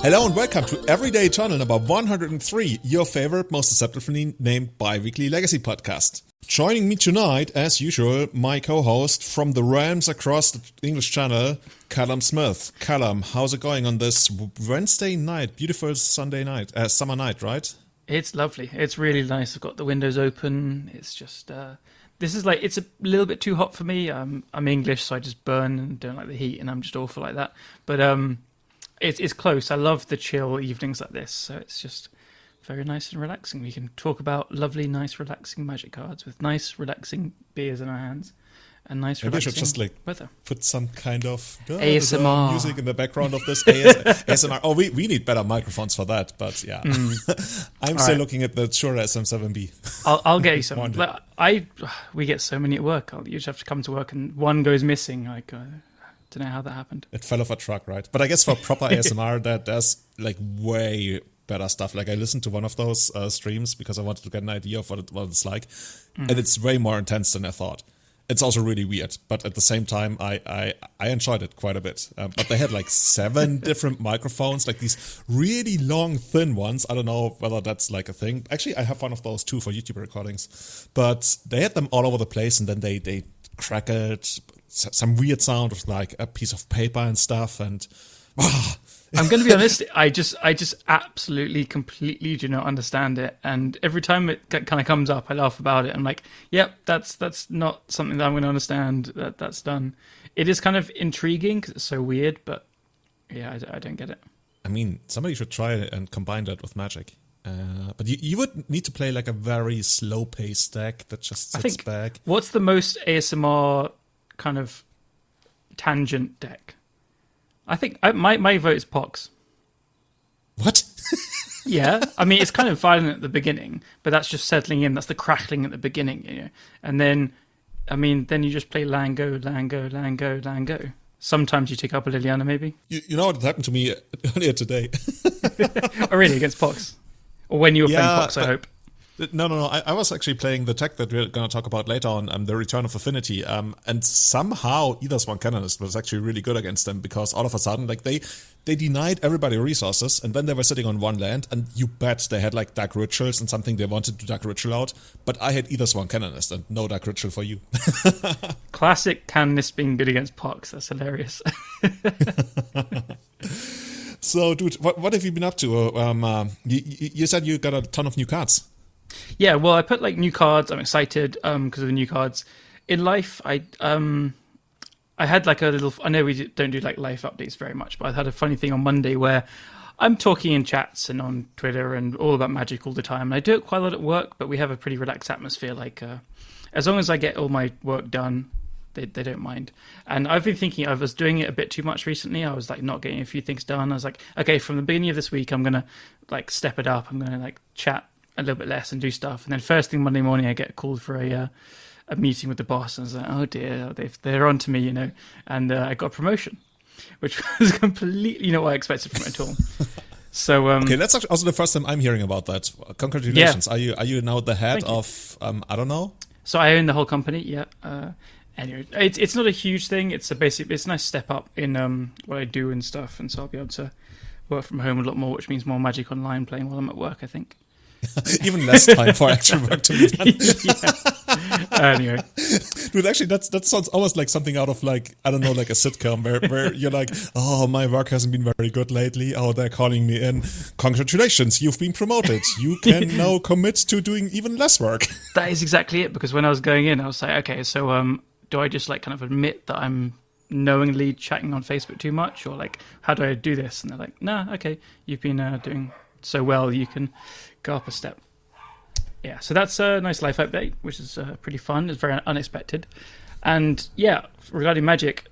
Hello and welcome to Everyday Eternal number 103, your favorite, most deceptively named bi-weekly legacy podcast. Joining me tonight, as usual, my co-host from the realms across the English Channel, Callum Smith. Callum, how's it going on this Wednesday night, beautiful Sunday night, summer night, right? It's lovely. It's really nice. I've got the windows open. It's just, this is like, it's a little bit too hot for me. I'm English, so I just burn and don't like the heat, and I'm just awful like that. But it's close. I love the chill evenings like this, so it's just very nice and relaxing. We can talk about lovely, nice, relaxing Magic cards with nice, relaxing beers in our hands and nice, maybe relaxing I should just like weather. Put some kind of ASMR music in the background of this ASMR. Oh, we need better microphones for that, but yeah. I'm still looking at the Shure SM7B. I'll get you some. We get so many at work. You just have to come to work and one goes missing. Like, don't know how that happened. It fell off a truck, right? But I guess for proper ASMR, there's like way better stuff. Like I listened to one of those streams because I wanted to get an idea of what it's like, and it's way more intense than I thought. It's also really weird, but at the same time, I enjoyed it quite a bit. But they had like 7 different microphones, like these really long, thin ones. I don't know whether that's like a thing. Actually, I have one of those too for YouTube recordings. But they had them all over the place, and then they crackled some weird sound with like a piece of paper and stuff. And I'm going to be honest, I just absolutely, completely do not understand it. And every time it kind of comes up, I laugh about it. I'm like, yep, that's not something that I'm going to understand. That's done. It is kind of intriguing because it's so weird, but yeah, I don't get it. I mean, somebody should try and combine that with Magic. But you would need to play like a very slow-paced deck that just sits back. What's the most ASMR kind of tangent deck? I think my vote is Pox. What? Yeah, I mean, it's kind of violent at the beginning, but that's just settling in. That's the crackling at the beginning, you know. And then, I mean, then you just play Lango, Lango, Lango, Lango. Sometimes you take up a Liliana, maybe. You know what happened to me earlier today? Oh, really? Against Pox? Or when you were playing Pox, I hope. No. I was actually playing the tech that we're going to talk about later on, the Return of Affinity, and somehow either Swan Canonist was actually really good against them because all of a sudden, like they denied everybody resources, and then they were sitting on one land, and you bet they had like Dark Rituals and something they wanted to Dark Ritual out, but I had either Swan Canonist and no Dark Ritual for you. Classic Canonist being good against Pox. That's hilarious. So, dude, what have you been up to? You said you got a ton of new cards. Yeah, well, I put like new cards. I'm excited because of the new cards. In life, I had like a little. I know we don't do like life updates very much, but I had a funny thing on Monday where I'm talking in chats and on Twitter and all about Magic all the time. And I do it quite a lot at work, but we have a pretty relaxed atmosphere. Like as long as I get all my work done, they don't mind. And I've been thinking I was doing it a bit too much recently. I was like not getting a few things done. I was like, okay, from the beginning of this week, I'm gonna like step it up. I'm gonna like chat a little bit less and do stuff. And then first thing Monday morning, I get called for a meeting with the boss, and I was like, oh dear, they're on to me, you know. And I got a promotion, which was completely not what I expected from it at all. So okay, that's actually also the first time I'm hearing about that. Congratulations! Yeah. Are you now the head of I don't know? So I own the whole company. Yeah. Anyway, it's not a huge thing. It's a nice step up in what I do and stuff, and so I'll be able to work from home a lot more, which means more Magic Online playing while I'm at work, I think. Even less time for actual work to be done. Anyway, dude, actually, that sounds almost like something out of like, I don't know, like a sitcom where you're like, oh, my work hasn't been very good lately. Oh, they're calling me in. Congratulations, you've been promoted. You can now commit to doing even less work. That is exactly it. Because when I was going in, I was like, okay, so do I just like kind of admit that I'm knowingly chatting on Facebook too much, or like how do I do this? And they're like, nah, okay, you've been doing so well, you can go up a step. Yeah, so that's a nice life update, which is pretty fun. It's very unexpected. And yeah, regarding Magic,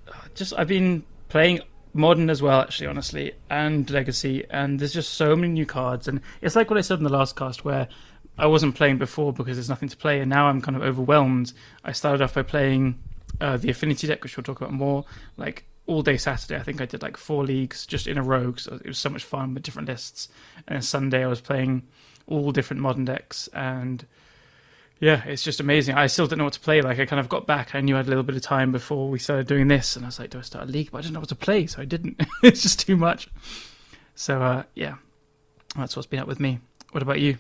I've been playing Modern as well, actually, honestly, and Legacy, and there's just so many new cards. And it's like what I said in the last cast, where I wasn't playing before because there's nothing to play, and now I'm kind of overwhelmed. I started off by playing the Affinity deck, which we'll talk about more, like all day Saturday. I think I did like 4 leagues just in a row, so it was so much fun with different lists. And then Sunday I was playing all different Modern decks, and yeah, it's just amazing. I still don't know what to play. Like, I kind of got back, I knew I had a little bit of time before we started doing this, and I was like, do I start a league? But I didn't know what to play, so I didn't. It's just too much. So yeah, that's what's been up with me. What about you?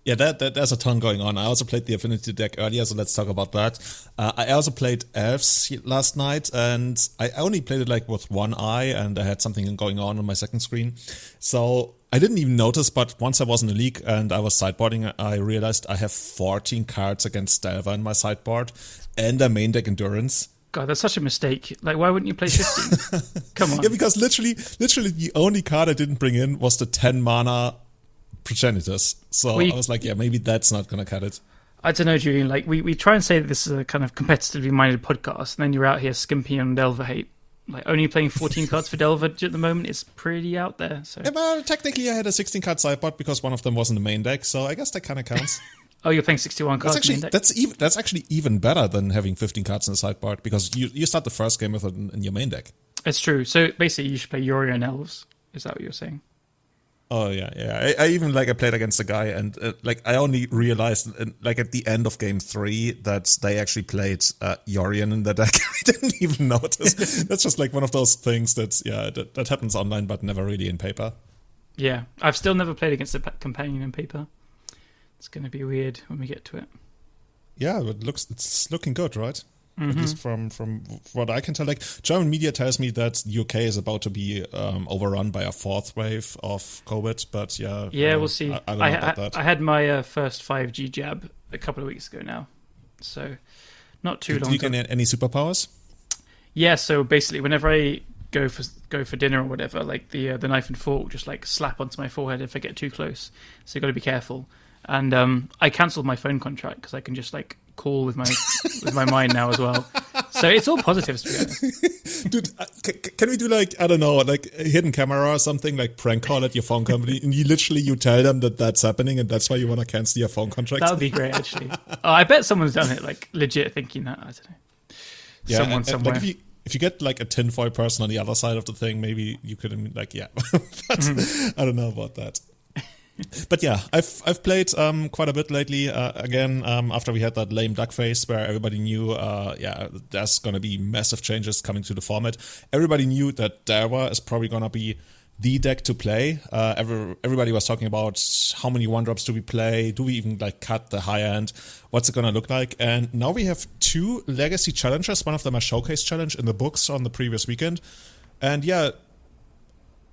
Yeah, there's a ton going on. I also played the Affinity deck earlier, so let's talk about that. I also played Elves last night, and I only played it like with one eye, and I had something going on my second screen. So I didn't even notice, but once I was in the league and I was sideboarding, I realized I have 14 cards against Delver in my sideboard, and a main deck Endurance. God, that's such a mistake. Like, why wouldn't you play 15? Come on. Yeah, because literally the only card I didn't bring in was the 10 mana Progenitors. So I was like, yeah, maybe that's not going to cut it. I don't know, Julian. Like, we try and say that this is a kind of competitively minded podcast, and then you're out here skimping on Delver hate. Like, only playing 14 cards for Delver at the moment is pretty out there. So. Yeah, well, technically I had a 16-card sideboard because one of them was in the main deck, so I guess that kind of counts. Oh, you're playing 61 cards in the main deck? That's actually even better than having 15 cards in the sideboard, because you start the first game with it in your main deck. It's true. So basically you should play Yori and Elves. Is that what you're saying? Oh yeah. I even I played against a guy, and I only realized at the end of game 3 that they actually played Yorion in the deck. I didn't even notice. That's just like one of those things that happens online, but never really in paper. Yeah, I've still never played against a companion in paper. It's going to be weird when we get to it. Yeah, it's looking good, right? Mm-hmm. At least from what I can tell. Like, German media tells me that the UK is about to be overrun by a 4th wave of COVID, but yeah, we'll see. I don't know about that. I had my first 5G jab a couple of weeks ago now, so not too long. Did you get any superpowers? Yeah, so basically, whenever I go for dinner or whatever, like the knife and fork just like slap onto my forehead if I get too close. So you got to be careful. And I cancelled my phone contract because I can just like call with my mind now as well. So it's all positives, to be honest. Dude, can we do like, I don't know, like a hidden camera or something, like prank call at your phone company, and you tell them that that's happening and that's why you want to cancel your phone contract? That would be great, actually. Oh, I bet someone's done it, like legit thinking that. I don't know. Yeah, someone somewhere. Like if you get like a tinfoil person on the other side of the thing, maybe you could like, yeah. But I don't know about that. But yeah, I've played quite a bit lately. Again, after we had that lame duck face where everybody knew, there's going to be massive changes coming to the format. Everybody knew that Delver is probably going to be the deck to play. Everybody was talking about how many 1-drops do we play? Do we even like cut the high end? What's it going to look like? And now we have 2 legacy challenges. One of them a showcase challenge in the books on the previous weekend. And yeah,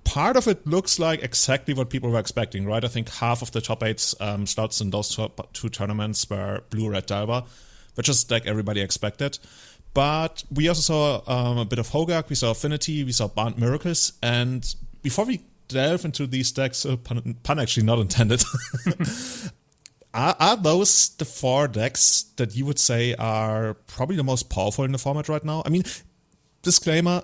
part of it looks like exactly what people were expecting, right? I think half of the top 8 slots in those 2 tournaments were Blue-Red Delver, which is like everybody expected. But we also saw a bit of Hogak, we saw Affinity, we saw Band Miracles, and before we delve into these decks, pun actually not intended, are those the 4 decks that you would say are probably the most powerful in the format right now? I mean, disclaimer,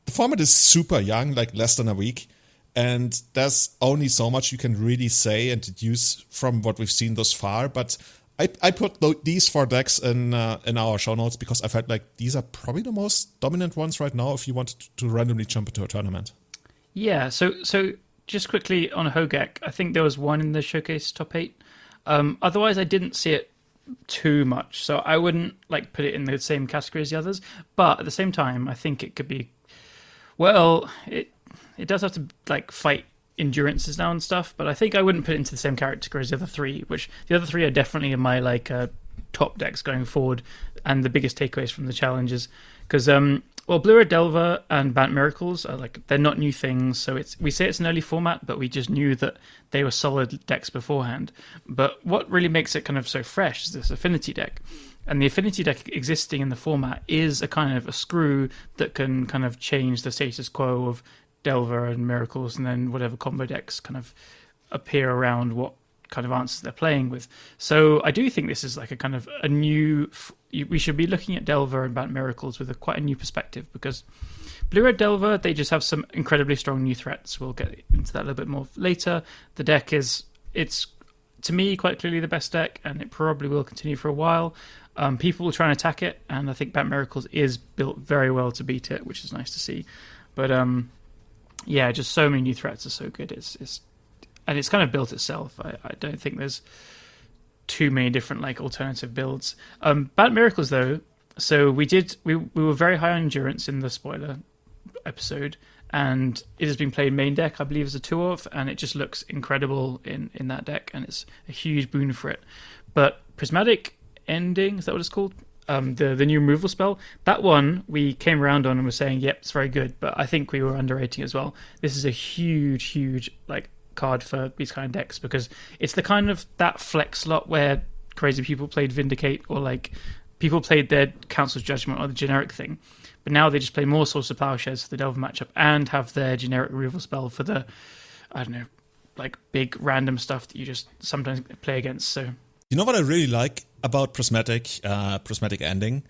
the format is super young, like less than a week, and there's only so much you can really say and deduce from what we've seen thus far. But I put these 4 decks in our show notes because I felt like these are probably the most dominant ones right now if you wanted to randomly jump into a tournament. Yeah, so just quickly on Hogak, I think there was one in the showcase top 8. Otherwise, I didn't see it too much, so I wouldn't like put it in the same category as the others. But at the same time, I think it could be. Well, it does have to like fight endurances now and stuff, but I think I wouldn't put it into the same category as the other 3, which the other 3 are definitely in my like top decks going forward, and the biggest takeaways from the challenges. Because Blue-Red Delver and Bant Miracles are like, they're not new things, so we say it's an early format, but we just knew that they were solid decks beforehand. But what really makes it kind of so fresh is this Affinity deck. And the Affinity deck existing in the format is a kind of a screw that can kind of change the status quo of Delver and Miracles, and then whatever combo decks kind of appear around what kind of answers they're playing with. So I do think this is like a kind of a new. We should be looking at Delver and Bant Miracles with quite a new perspective, because Blue-Red Delver, they just have some incredibly strong new threats. We'll get into that a little bit more later. The deck it's to me quite clearly the best deck, and it probably will continue for a while. People will try and attack it, and I think Bant Miracles is built very well to beat it, which is nice to see. But yeah, just so many new threats are so good. And it's kind of built itself. I don't think there's too many different like alternative builds. Bant Miracles though, so we were very high on endurance in the spoiler episode, and it has been played main deck, I believe, as a 2-of, and it just looks incredible in that deck, and it's a huge boon for it. But Prismatic Ending, is that what it's called? The new removal spell, that one we came around on and were saying, yep, it's very good, but I think we were underrating as well. This is a huge like card for these kind of decks, because it's the kind of that flex slot where crazy people played Vindicate, or like people played their Council's Judgment or the generic thing, but now they just play more Source of Plowshares for the Delver matchup and have their generic removal spell for the, I don't know, like big random stuff that you just sometimes play against. So you know what I really like about Prismatic Ending?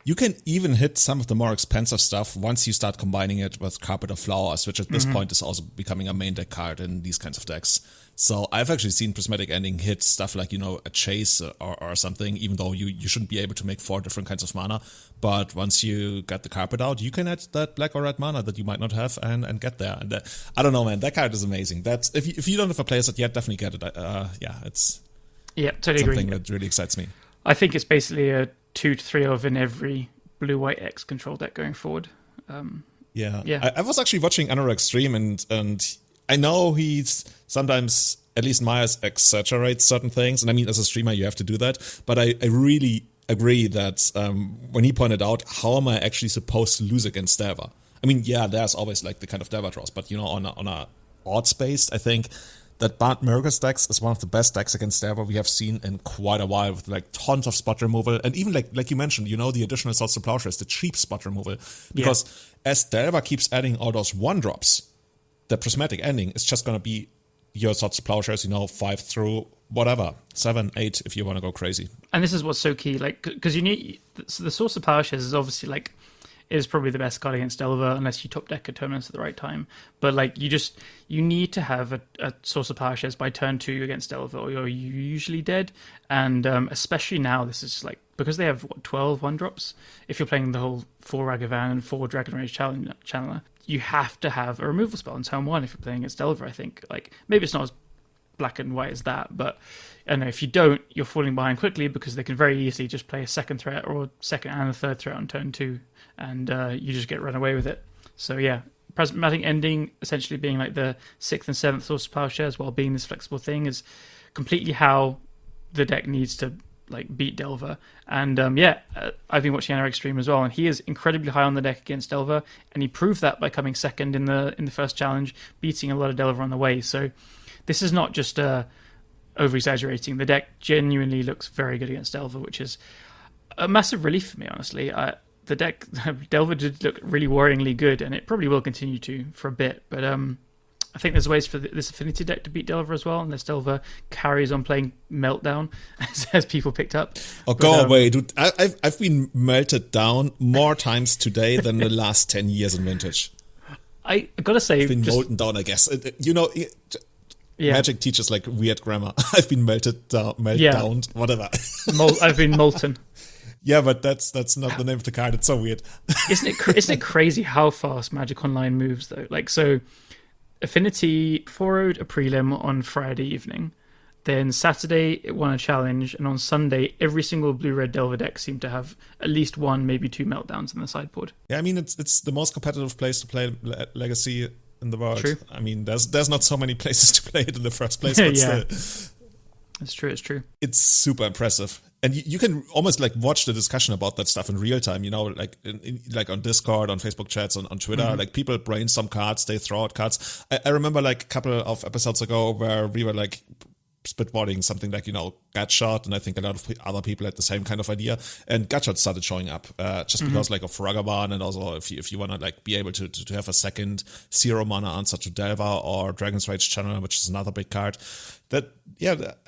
You can even hit some of the more expensive stuff once you start combining it with Carpet of Flowers, which at this point is also becoming a main deck card in these kinds of decks. So I've actually seen Prismatic Ending hit stuff like, a Chase or something, even though you shouldn't be able to make 4 different kinds of mana. But once you get the Carpet out, you can add that black or red mana that you might not have and get there. And I don't know, man, that card is amazing. That's if you don't have a playset yet, definitely get it. It's totally something agree. that really excites me. I think it's basically a 2 to 3 of in every blue-white X control deck going forward. I was actually watching Anorak's stream, and I know he's sometimes, at least Myers, exaggerates certain things, and I mean, as a streamer, you have to do that, but I really agree that when he pointed out, how am I actually supposed to lose against Delver? I mean, yeah, there's always like the kind of Delver draws, but on a odds-based, I think that Bant Miracles decks is one of the best decks against Delver we have seen in quite a while, with like tons of spot removal, and even like you mentioned, the additional Swords to Plowshares, the cheap spot removal, because as Delver keeps adding all those 1-drops, the Prismatic Ending is just going to be your Swords to Plowshares, 5 through whatever, 7, 8 if you want to go crazy. And this is what's so key, like, because you need the Source of Plowshares is obviously like is probably the best card against Delver unless you top deck a Terminus at the right time. But like you need to have a Source of Plowshares by turn 2 against Delver, or you're usually dead. And especially now, this is like, because they have 12 1-drops. If you're playing the whole 4 Ragavan and 4 Dragon Rage Channeler, you have to have a removal spell on turn 1 if you're playing against Delver. I think like maybe it's not as black and white as that, but I know if you don't, you're falling behind quickly, because they can very easily just play a second threat or second and a third threat on turn 2, and you just get run away with it. So yeah, Prismatic Ending essentially being like the 6th and 7th Source of Plowshares while being this flexible thing is completely how the deck needs to like beat Delver. And I've been watching Anorak stream as well, and he is incredibly high on the deck against Delver, and he proved that by coming second in the first challenge, beating a lot of Delver on the way. So this is not just over-exaggerating. The deck genuinely looks very good against Delver, which is a massive relief for me, honestly. The deck, Delver did look really worryingly good, and it probably will continue to for a bit. But I think there's ways for this Affinity deck to beat Delver as well, unless Delver carries on playing Meltdown, as people picked up. Oh, go away, dude. I've been melted down more times today than the last 10 years in Vintage. I gotta say... I've been molten down, I guess. Magic teaches like weird grammar. I've been melted down, whatever. I've been molten. Yeah, but that's not the name of the card. It's so weird. Isn't it crazy how fast Magic Online moves though? Like, so Affinity 4-0'd a prelim on Friday evening. Then Saturday it won a challenge, and on Sunday every single blue-red Delver deck seemed to have at least 1, maybe 2 meltdowns in the sideboard. Yeah, I mean it's the most competitive place to play Legacy in the world. True. I mean, there's not so many places to play it in the first place, but yeah. Still. It's true. It's super impressive. And you can almost like watch the discussion about that stuff in real time, like like on Discord, on Facebook chats, on Twitter. Like people brainstorm cards, they throw out cards. I remember like a couple of episodes ago where we were like spitballing something like, Gutshot, and I think a lot of other people had the same kind of idea. And Gutshot started showing up just because like of Ragavan, and also if you want to like be able to have a second 0 mana answer to Delver or Dragon's Rage Channeler, which is another big card. I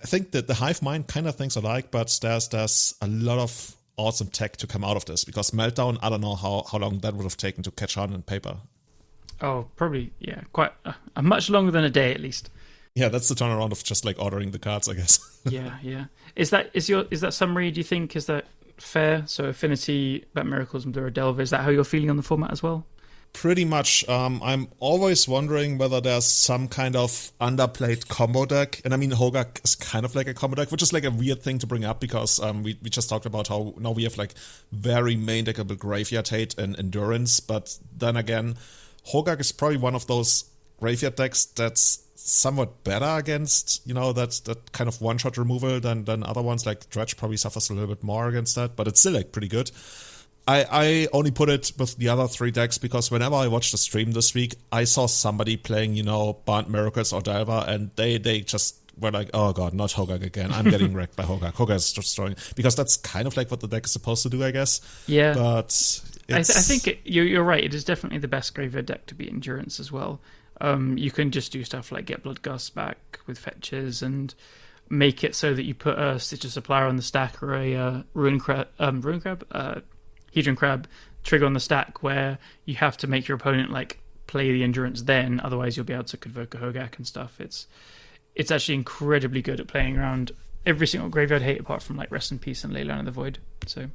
think that the Hive Mind kind of thinks alike, but there's a lot of awesome tech to come out of this, because Meltdown, I don't know how long that would have taken to catch on in paper. Oh, probably, yeah, quite much longer than a day at least. Yeah, that's the turnaround of just like ordering the cards, I guess. yeah. Is that summary, do you think, is that fair? So Affinity, Bat Miracles, and Blue Delver, is that how you're feeling on the format as well? Pretty much. I'm always wondering whether there's some kind of underplayed combo deck. And I mean, Hogak is kind of like a combo deck, which is like a weird thing to bring up, because we just talked about how now we have like very main deckable Graveyard Hate and Endurance. But then again, Hogak is probably one of those graveyard decks that's somewhat better against, that kind of one-shot removal than other ones. Like Dredge probably suffers a little bit more against that, but it's still like pretty good. I only put it with the other 3 decks because whenever I watched the stream this week, I saw somebody playing, Band Miracles or Delver, and they just were like, oh god, not Hogak again. I'm getting wrecked by Hogak. Hogak is destroying. Because that's kind of like what the deck is supposed to do, I guess. Yeah. But I think you're right. It is definitely the best graveyard deck to beat Endurance as well. You can just do stuff like get Bloodgust back with fetches and make it so that you put a Stitcher Supplier on the stack or a Hedron Crab trigger on the stack where you have to make your opponent like play the Endurance then, otherwise you'll be able to convoke a Hogak and stuff. It's actually incredibly good at playing around every single graveyard hate apart from like Rest in Peace and Leyline of the Void. So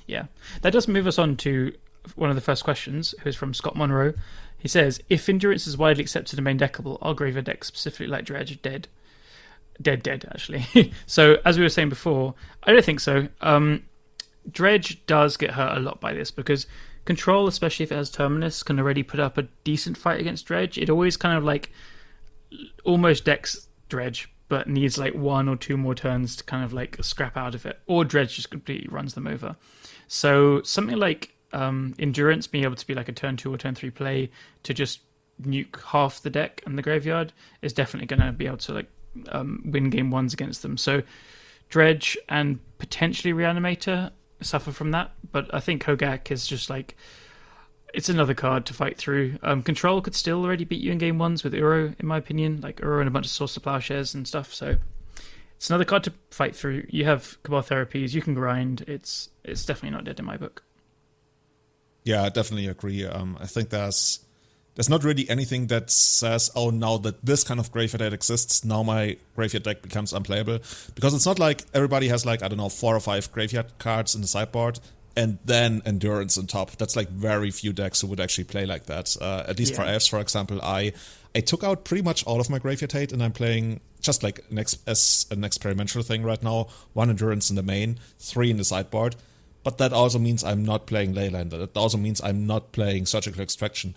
yeah, that does move us on to one of the first questions, who's from Scott Monroe. He says, if Endurance is widely accepted and main deckable, are graveyard decks specifically like Dredge dead? Dead, actually. So, as we were saying before, I don't think so. Dredge does get hurt a lot by this because Control, especially if it has Terminus, can already put up a decent fight against Dredge. It always kind of like almost decks Dredge, but needs like 1 or 2 more turns to kind of like scrap out of it. Or Dredge just completely runs them over. So, something like Endurance being able to be like a turn 2 or turn 3 play to just nuke half the deck and the graveyard is definitely going to be able to like win game 1s against them. So Dredge and potentially Reanimator suffer from that, but I think Hogak is just like, it's another card to fight through. Control could still already beat you in game 1s with Uro, in my opinion, like Uro and a bunch of Source of Plowshares and stuff. So it's another card to fight through. You have Cabal Therapies, you can grind. It's definitely not dead in my book. Yeah, I definitely agree. I think there's not really anything that says, oh, now that this kind of graveyard deck exists, now my graveyard deck becomes unplayable. Because it's not like everybody has like, I don't know, 4 or 5 graveyard cards in the sideboard and then Endurance on top. That's like very few decks who would actually play like that. At least for Elves, for example, I took out pretty much all of my graveyard hate and I'm playing just like as an experimental thing right now. 1 Endurance in the main, 3 in the sideboard. But that also means I'm not playing Leyline. That also means I'm not playing Surgical Extraction.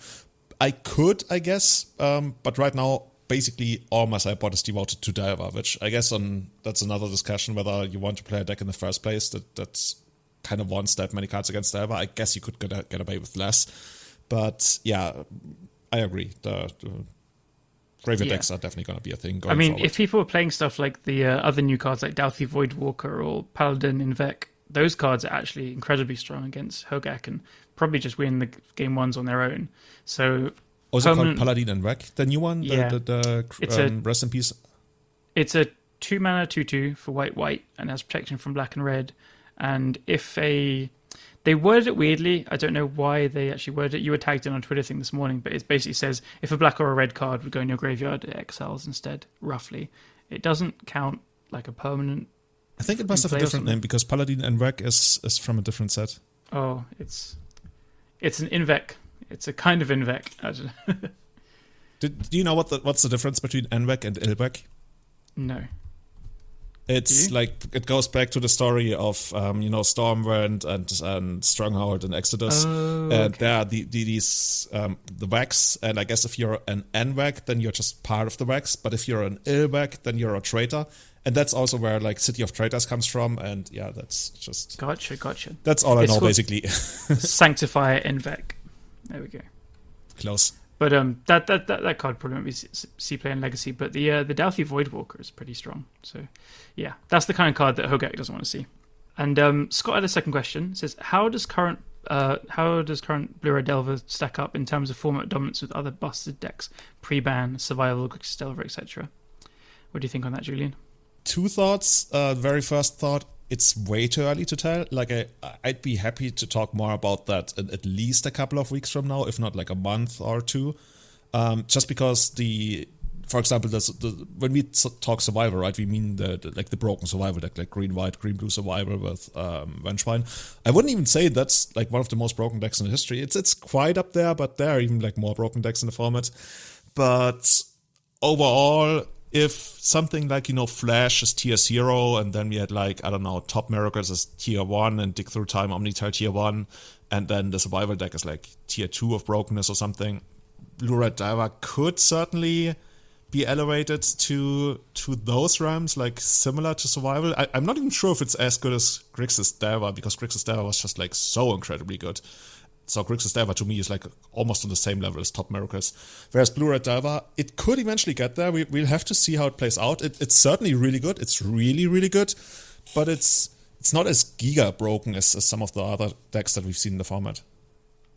I could, I guess, but right now, basically all my sideboard is devoted to Delver, which I guess that's another discussion whether you want to play a deck in the first place that's kind of wants that many cards against Delver. I guess you could get away with less. But yeah, I agree. The graveyard decks are definitely going to be a thing going forward. If people were playing stuff like the other new cards like Douthie Voidwalker or Paladin Invec, those cards are actually incredibly strong against Hogak and probably just win the game 1s on their own. So, also called Paladin and Wreck, the new one, yeah, the Rest in Peace. It's a 2-mana 2/2 for white and has protection from black and red. And if they worded it weirdly, I don't know why they actually worded it. You were tagged in on Twitter thing this morning, but it basically says if a black or a red card would go in your graveyard, it exiles instead. Roughly, it doesn't count like a permanent. I think it must have a different name because Paladin and Wreck is from a different set. Oh, it's an Invec. It's a kind of Invec. I don't know. Do you know what's the difference between Envec and Ilvec? No. It's like it goes back to the story of Stormwind and Stronghold and Exodus. And there are these the Vex, and I guess if you're an Envec, then you're just part of the Vex. But if you're an Ilvec, then you're a traitor. And that's also where like City of Traitors comes from, and yeah, that's just gotcha. That's all I know basically. Sanctifier Envec. There we go. Close. But that card probably won't be C play and Legacy, but the Douthie Voidwalker is pretty strong. So yeah, that's the kind of card that Hogak doesn't want to see. And Scott had a second question. It says, how does current Blue-Red Delver stack up in terms of format dominance with other busted decks, pre-ban, Survival, Grixis Delver, etc.? What do you think on that, Julian? 2 thoughts. Very first thought, it's way too early to tell. Like I'd be happy to talk more about that in at least a couple of weeks from now, if not like a month or 2. Just because for example, when we talk survival, right, we mean the broken survival deck, like green-white, green-blue survival with Vengevine. I wouldn't even say that's like one of the most broken decks in the history. It's quite up there, but there are even like more broken decks in the format. But overall, if something like, Flash is tier 0, and then we had like, I don't know, Top Miracles is tier 1, and Dig Through Time, Omnitel tier 1, and then the survival deck is like tier 2 of brokenness or something, Blue-Red Diver could certainly be elevated to those realms, like similar to survival. I'm not even sure if it's as good as Grixis Diver, because Grixis Diver was just like so incredibly good. So Grixis Diver to me is like almost on the same level as Top Miracles. Whereas Blue-Red Diver, it could eventually get there. We'll have to see how it plays out. It's certainly really good. It's really, really good. But it's not as giga broken as some of the other decks that we've seen in the format.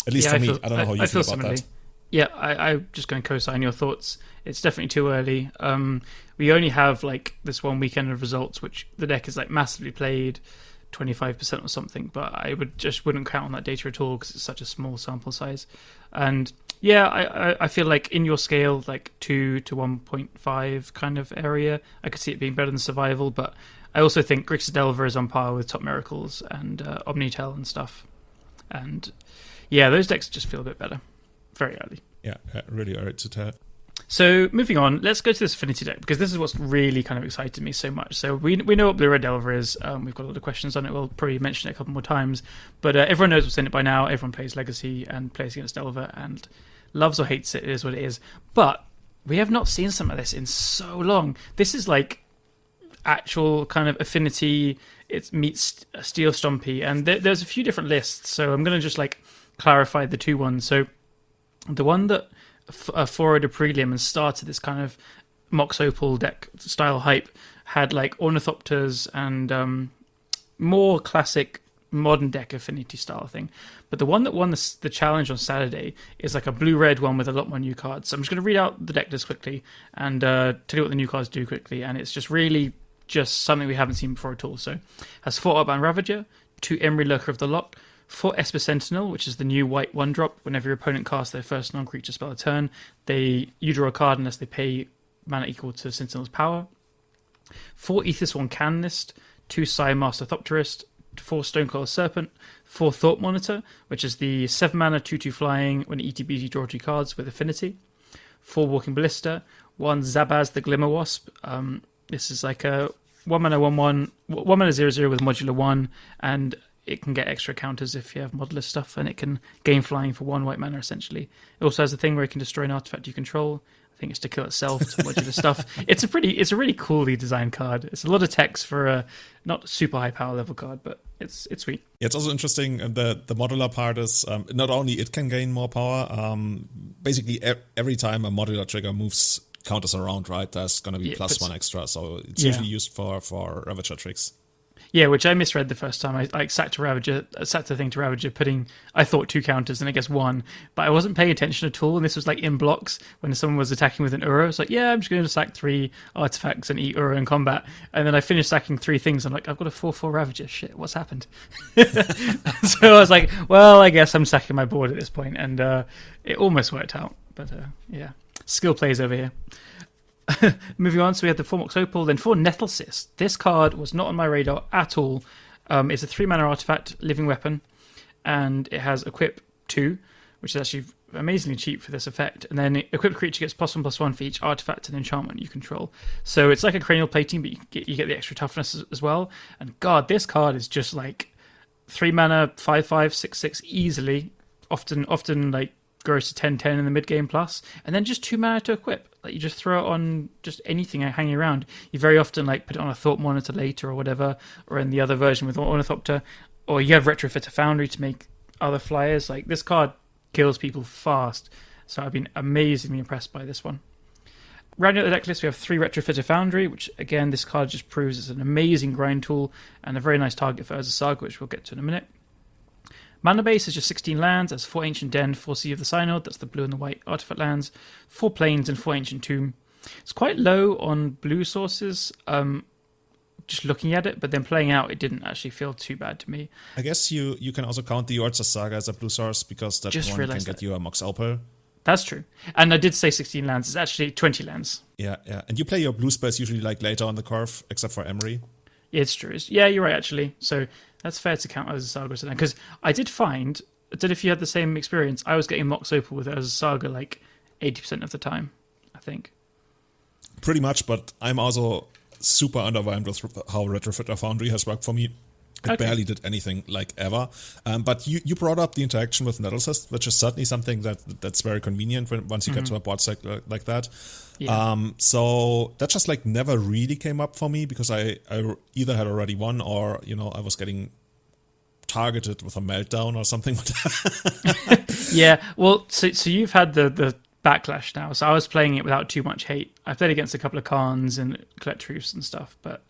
At least for me. I don't know how you feel about similarly. that. Yeah, I'm just going to co-sign your thoughts. It's definitely too early. We only have like this one weekend of results, which the deck is like massively played, 25% or something, but I wouldn't count on that data at all because it's such a small sample size. And yeah, I feel like in your scale, like 2 to 1.5 kind of area, I could see it being better than survival, but I also think Grixis Delver is on par with Top Miracles and Omnitel and stuff. And yeah, those decks just feel a bit better. Very early. Yeah, really early to tell. So moving on, let's go to this Affinity deck, because this is what's really kind of excited me so much. So we know what Blue-Red Delver is. We've got a lot of questions on it. We'll probably mention it a couple more times. But everyone knows what's in it by now. Everyone plays Legacy and plays against Delver and loves or hates it. It is what it is. But we have not seen something like this in so long. This is like actual kind of Affinity. It meets Steel Stompy. And there's a few different lists. So I'm going to just like clarify the two ones. So the one that forwarded a prelim and started this kind of Mox Opal deck style hype had like Ornithopters and more classic modern deck Affinity style thing. But the one that won the challenge on Saturday is like a blue-red one with a lot more new cards. So I'm just going to read out the deck list quickly and tell you what the new cards do quickly. And it's just really just something we haven't seen before at all. So it has 4 Urban Ravager, 2 Emery Lurker of the Lot, 4 Esper Sentinel, which is the new white 1-drop. Whenever your opponent casts their first non-creature spell a turn, you draw a card unless they pay mana equal to Sentinel's power. 4 Aethersworn Canonist, 2 Master Thopterist, 4 Stonecoil Serpent, 4 Thought Monitor, which is the 7 mana 2/2 flying. When ETBs, you draw 2 cards with Affinity. 4 Walking Ballista, 1 Zabaz the Glimmer Wasp. This is like a 1 mana 1/1, 1 mana 0/0 with modular 1, and it can get extra counters if you have modular stuff, and it can gain flying for 1 white mana, essentially. It also has a thing where it can destroy an artifact you control. I think it's to kill itself, to modular stuff. It's a really coolly designed card. It's a lot of text for a not super high power level card, but it's sweet. Yeah, it's also interesting. The modular part is not only it can gain more power, basically every time a modular trigger moves counters around, right, there's going to be +1 extra, so it's usually used for Ravager tricks. Yeah, which I misread the first time. I sacked the thing to Ravager, putting, I thought 2 counters and I guess 1, but I wasn't paying attention at all, and this was like in blocks when someone was attacking with an Uro. It's like, yeah, I'm just going to sack 3 artifacts and eat Uro in combat, and then I finished sacking 3 things. I'm like, I've got a 4/4 Ravager. Shit, what's happened? So I was like, well, I guess I'm sacking my board at this point, and it almost worked out. But yeah, skill plays over here. Moving on, so we had the 4 Mox Opal, then 4 Nettlecyst. This card was not on my radar at all. It's a 3 mana artifact, living weapon, and it has equip 2, which is actually amazingly cheap for this effect. And then equipped creature gets +1/+1 for each artifact and enchantment you control. So it's like a cranial plating, but you get the extra toughness as well. And god, this card is just like 3 mana, 5/5, 6/6 easily. Often like grows to 10/10 in the mid game plus, and then just 2 mana to equip. Like you just throw it on just anything hanging around. You very often like put it on a Thought Monitor later or whatever, or in the other version with Ornithopter, or you have Retrofit a Foundry to make other flyers. Like this card kills people fast, so I've been amazingly impressed by this one. Rounding out the deck list, we have 3 Retrofit a Foundry, which again this card just proves it's an amazing grind tool and a very nice target for Urza Saga, which we'll get to in a minute. Mana base is just 16 lands. That's 4 Ancient Den, 4 Sea of the Synod, that's the blue and the white artifact lands, 4 Plains and 4 Ancient Tomb. It's quite low on blue sources, just looking at it, but then playing out, it didn't actually feel too bad to me. I guess you can also count the Urza Saga as a blue source, because that just one can get you a Mox Opal. That's true. And I did say 16 lands. It's actually 20 lands. Yeah. And you play your blue spells usually like later on the curve, except for Emery. Yeah, it's true. Yeah, you're right, actually. So that's fair to count as a Saga to them. Because I did find, I don't know if you had the same experience, I was getting Mox Opal with as a Saga like 80% of the time, I think. Pretty much, but I'm also super underwhelmed with how Retrofit a Foundry has worked for me. It barely did anything like ever. But you brought up the interaction with Nettlecyst, which is certainly something that's very convenient once you get to a board set like that. Yeah. So that just like never really came up for me because I either had already won or, I was getting targeted with a meltdown or something like that. Yeah, well, so you've had the backlash now. So I was playing it without too much hate. I played against a couple of Khans and collect truths and stuff, But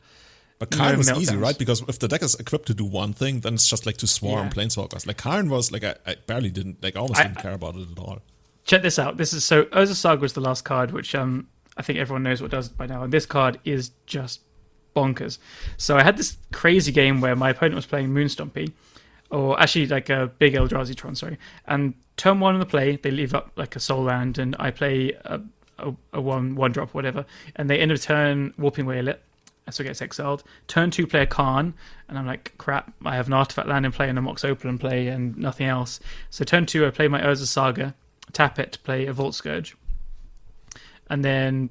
Karn was easy, right? Because if the deck is equipped to do one thing, then it's just like to swarm planeswalkers. Like Karn was like, I barely didn't, like, I almost didn't care about it at all. Check this out. This is so Urza Saga was the last card, which I think everyone knows what it does by now. And this card is just bonkers. So I had this crazy game where my opponent was playing Moonstompy, or actually like a big Eldrazi Tron, sorry. And turn one on the play, they leave up like a soul land, and I play a one drop, whatever. And they end of turn Warping Whale it. So it gets exiled. Turn 2, play a Karn, and I'm like, crap, I have an artifact land in play and a Mox Opal in play and nothing else. So turn 2, I play my Urza Saga, tap it to play a Vault Scourge. And then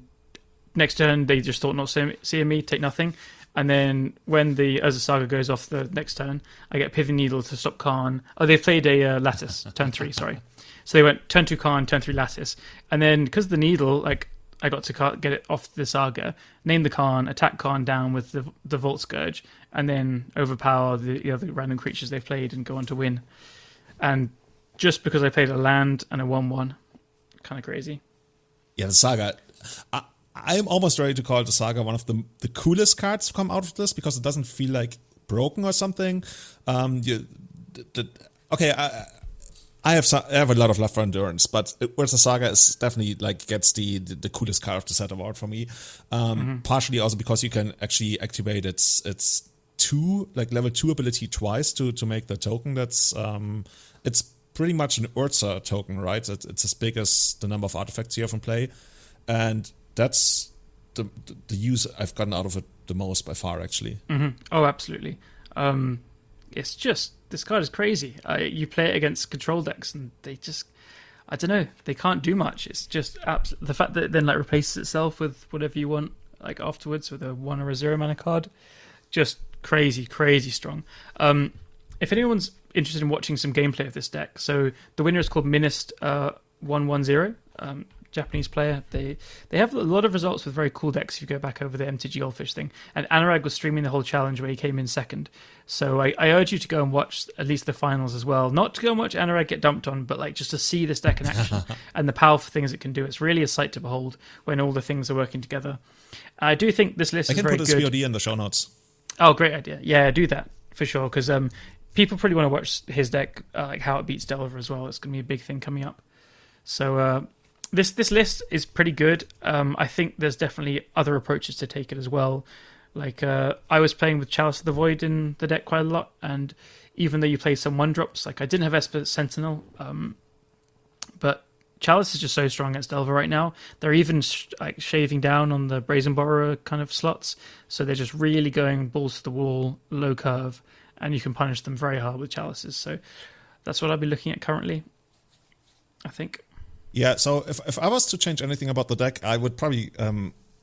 next turn, they just thought not seeing me, take nothing. And then when the Urza Saga goes off the next turn, I get Pithing Needle to stop Karn. Oh, they've played a Lattice, turn 3, sorry. So they went turn 2 Karn, turn 3 Lattice. And then because the Needle, like, I got to get it off the Saga, name the Karn, attack Karn down with the Vault Scourge, and then overpower the other random creatures they've played and go on to win. And just because I played a land and a 1/1, kind of crazy. Yeah, the Saga. I'm almost ready to call the Saga one of the coolest cards to come out of this because it doesn't feel like broken or something. I have a lot of love for Endurance, but Urza Saga is definitely like gets the coolest card of the set award for me. Partially also because you can actually activate its level 2 ability twice to make the token. That's it's pretty much an Urza token, right? It's as big as the number of artifacts you have in play, and that's the use I've gotten out of it the most by far, actually. Oh, absolutely. It's just, this card is crazy. You play it against control decks and they just, I don't know, they can't do much. It's just the fact that it then like replaces itself with whatever you want like afterwards with a 1 or a 0 mana card, just crazy strong. If anyone's interested in watching some gameplay of this deck, so the winner is called Minist110, Japanese player. They have a lot of results with very cool decks if you go back over the MTG Goldfish thing. And Anurag was streaming the whole challenge where he came in second. So I urge you to go and watch at least the finals as well. Not to go and watch Anurag get dumped on, but like just to see this deck in action and the powerful things it can do. It's really a sight to behold when all the things are working together. I do think this list is very good. I can put his VOD in the show notes. Oh, great idea. Yeah, do that for sure, because people probably want to watch his deck, like how it beats Delver as well. It's going to be a big thing coming up. So this list is pretty good. I think there's definitely other approaches to take it as well. Like I was playing with Chalice of the Void in the deck quite a lot, and even though you play some 1-drops, like I didn't have Esper Sentinel, but Chalice is just so strong against Delver right now. They're even like shaving down on the Brazen Borrower kind of slots, so they're just really going balls to the wall, low curve, and you can punish them very hard with Chalices. So that's what I'll be looking at currently, I think. Yeah, so if I was to change anything about the deck, I would probably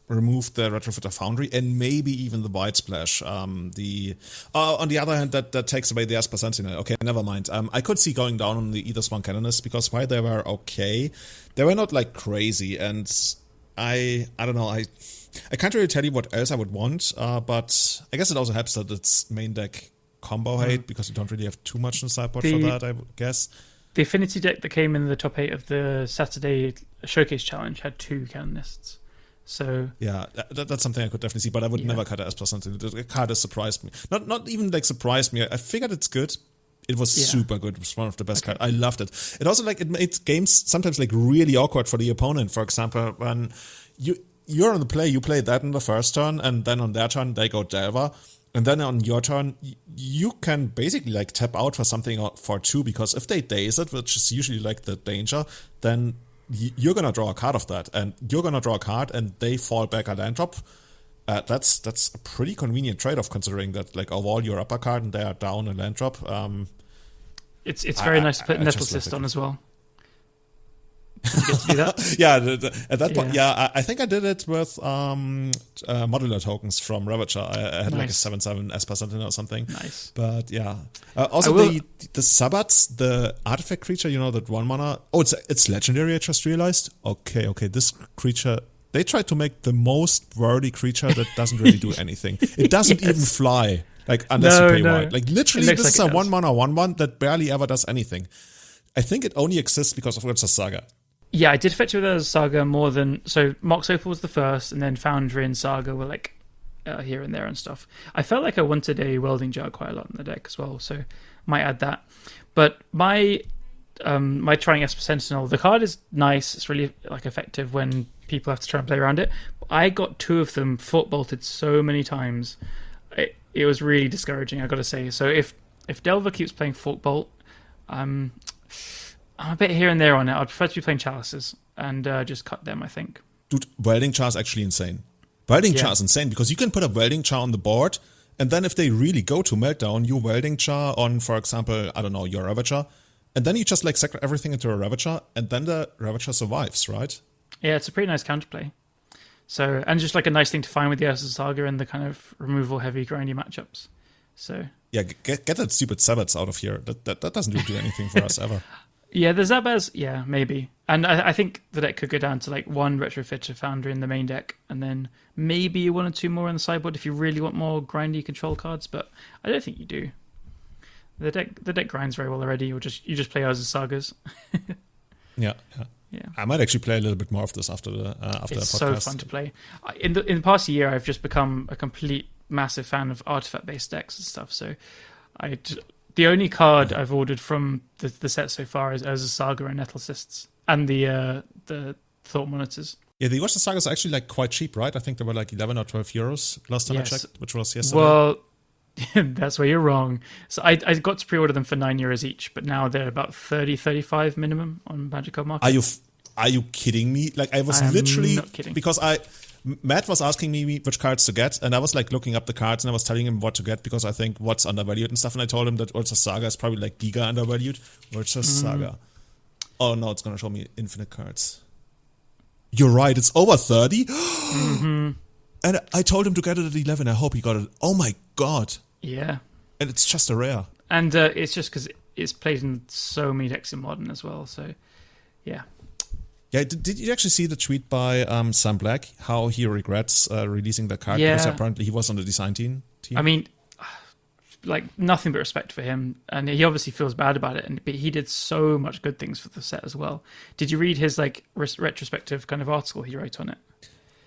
remove the Retrofitter Foundry and maybe even the White Splash. On the other hand, that takes away the Esper Sentinel. Okay, never mind. I could see going down on the Either Swan Canonists because while they were okay, they were not like crazy. And I don't know. I can't really tell you what else I would want, but I guess it also helps that it's main deck combo hate because you don't really have too much in the sideboard for that, I would guess. The Affinity deck that came in the top 8 of the Saturday Showcase Challenge had 2 Canonists. So yeah, that's something I could definitely see, but I would never cut it as something. The card has surprised me. Not even like surprised me. I figured it's good. It was super good. It was one of the best cards. I loved it. It also like it made games sometimes like really awkward for the opponent. For example, when you're on the play, you play that in the first turn, and then on their turn they go Delver. And then on your turn, you can basically like tap out for something for 2, because if they Daze it, which is usually like the danger, then you're going to draw a card of that, and you're going to draw a card, and they fall back a land drop. That's a pretty convenient trade-off, considering that like overall you're up a card and they are down a land drop. It's very nice to put Nettlecyst on as well. Did you get to do that? Yeah, at that point, I think I did it with modular tokens from Ravager. I had like a 7/7 Esper Sentinel or something. Nice. But yeah. Also, the Sabbats, the artifact creature, that 1 mana. Oh, it's legendary, I just realized. Okay. This creature, they tried to make the most wordy creature that doesn't really do anything. It doesn't even fly, like, unless you pay white. Like, literally, this is a 1 mana 1/1 that barely ever does anything. I think it only exists because of Urza Saga. Yeah, I did fetch it with Urza Saga more than... So, Mox Opal was the first, and then Foundry and Saga were, like, here and there and stuff. I felt like I wanted a Welding Jar quite a lot in the deck as well, so might add that. But my trying Esper Sentinel, the card is nice. It's really, like, effective when people have to try and play around it. I got 2 of them foot-bolted so many times. It was really discouraging, I got to say. So, if Delver keeps playing foot-bolt... I'm a bit here and there on it. I'd prefer to be playing Chalices and just cut them, I think. Dude, Welding Jar is actually insane. Welding Jar is insane because you can put a Welding Jar on the board, and then if they really go to Meltdown, you Welding Jar on, for example, I don't know, your Ravager, and then you just like sack everything into a Ravager, and then the Ravager survives, right? Yeah, it's a pretty nice counterplay. So, and just like a nice thing to find with the Urza Saga and the kind of removal heavy grindy matchups. So yeah, get that stupid Sabbats out of here. That doesn't really do anything for us ever. Yeah, the Zabaz, yeah, maybe. And I think the deck could go down to like 1 Retrofit Foundry in the main deck, and then maybe 1 or 2 more in the sideboard if you really want more grindy control cards, but I don't think you do. The deck grinds very well already, you just play Urza Sagas. Yeah. I might actually play a little bit more of this after the podcast. It's so fun to play. In the past year, I've just become a complete massive fan of artifact-based decks and stuff, so the only card I've ordered from the set so far is Urza Saga and Nettle Cysts and the Thought Monitors. Yeah, the Urza Saga is actually like quite cheap, right? I think they were like 11 or 12 euros last time I checked, which was yesterday. Well, that's where you're wrong. So I got to pre-order them for 9 euros each, but now they're about 30-35 minimum on Magic Card Market. Are you kidding me? Like I was literally not kidding. Because Matt was asking me which cards to get, and I was like looking up the cards, and I was telling him what to get because I think what's undervalued and stuff, and I told him that Urza Saga is probably like giga undervalued. Urza Saga. Oh no, it's gonna show me infinite cards. You're right, it's over 30? And I told him to get it at 11, I hope he got it. Oh my god. Yeah. And it's just a rare. And it's just because it's played in so many decks in Modern as well, so yeah. Yeah, did you actually see the tweet by Sam Black, how he regrets releasing the card? Yeah. Because apparently he was on the design team. I mean, like, nothing but respect for him. And he obviously feels bad about it, but he did so much good things for the set as well. Did you read his, like, retrospective kind of article he wrote on it?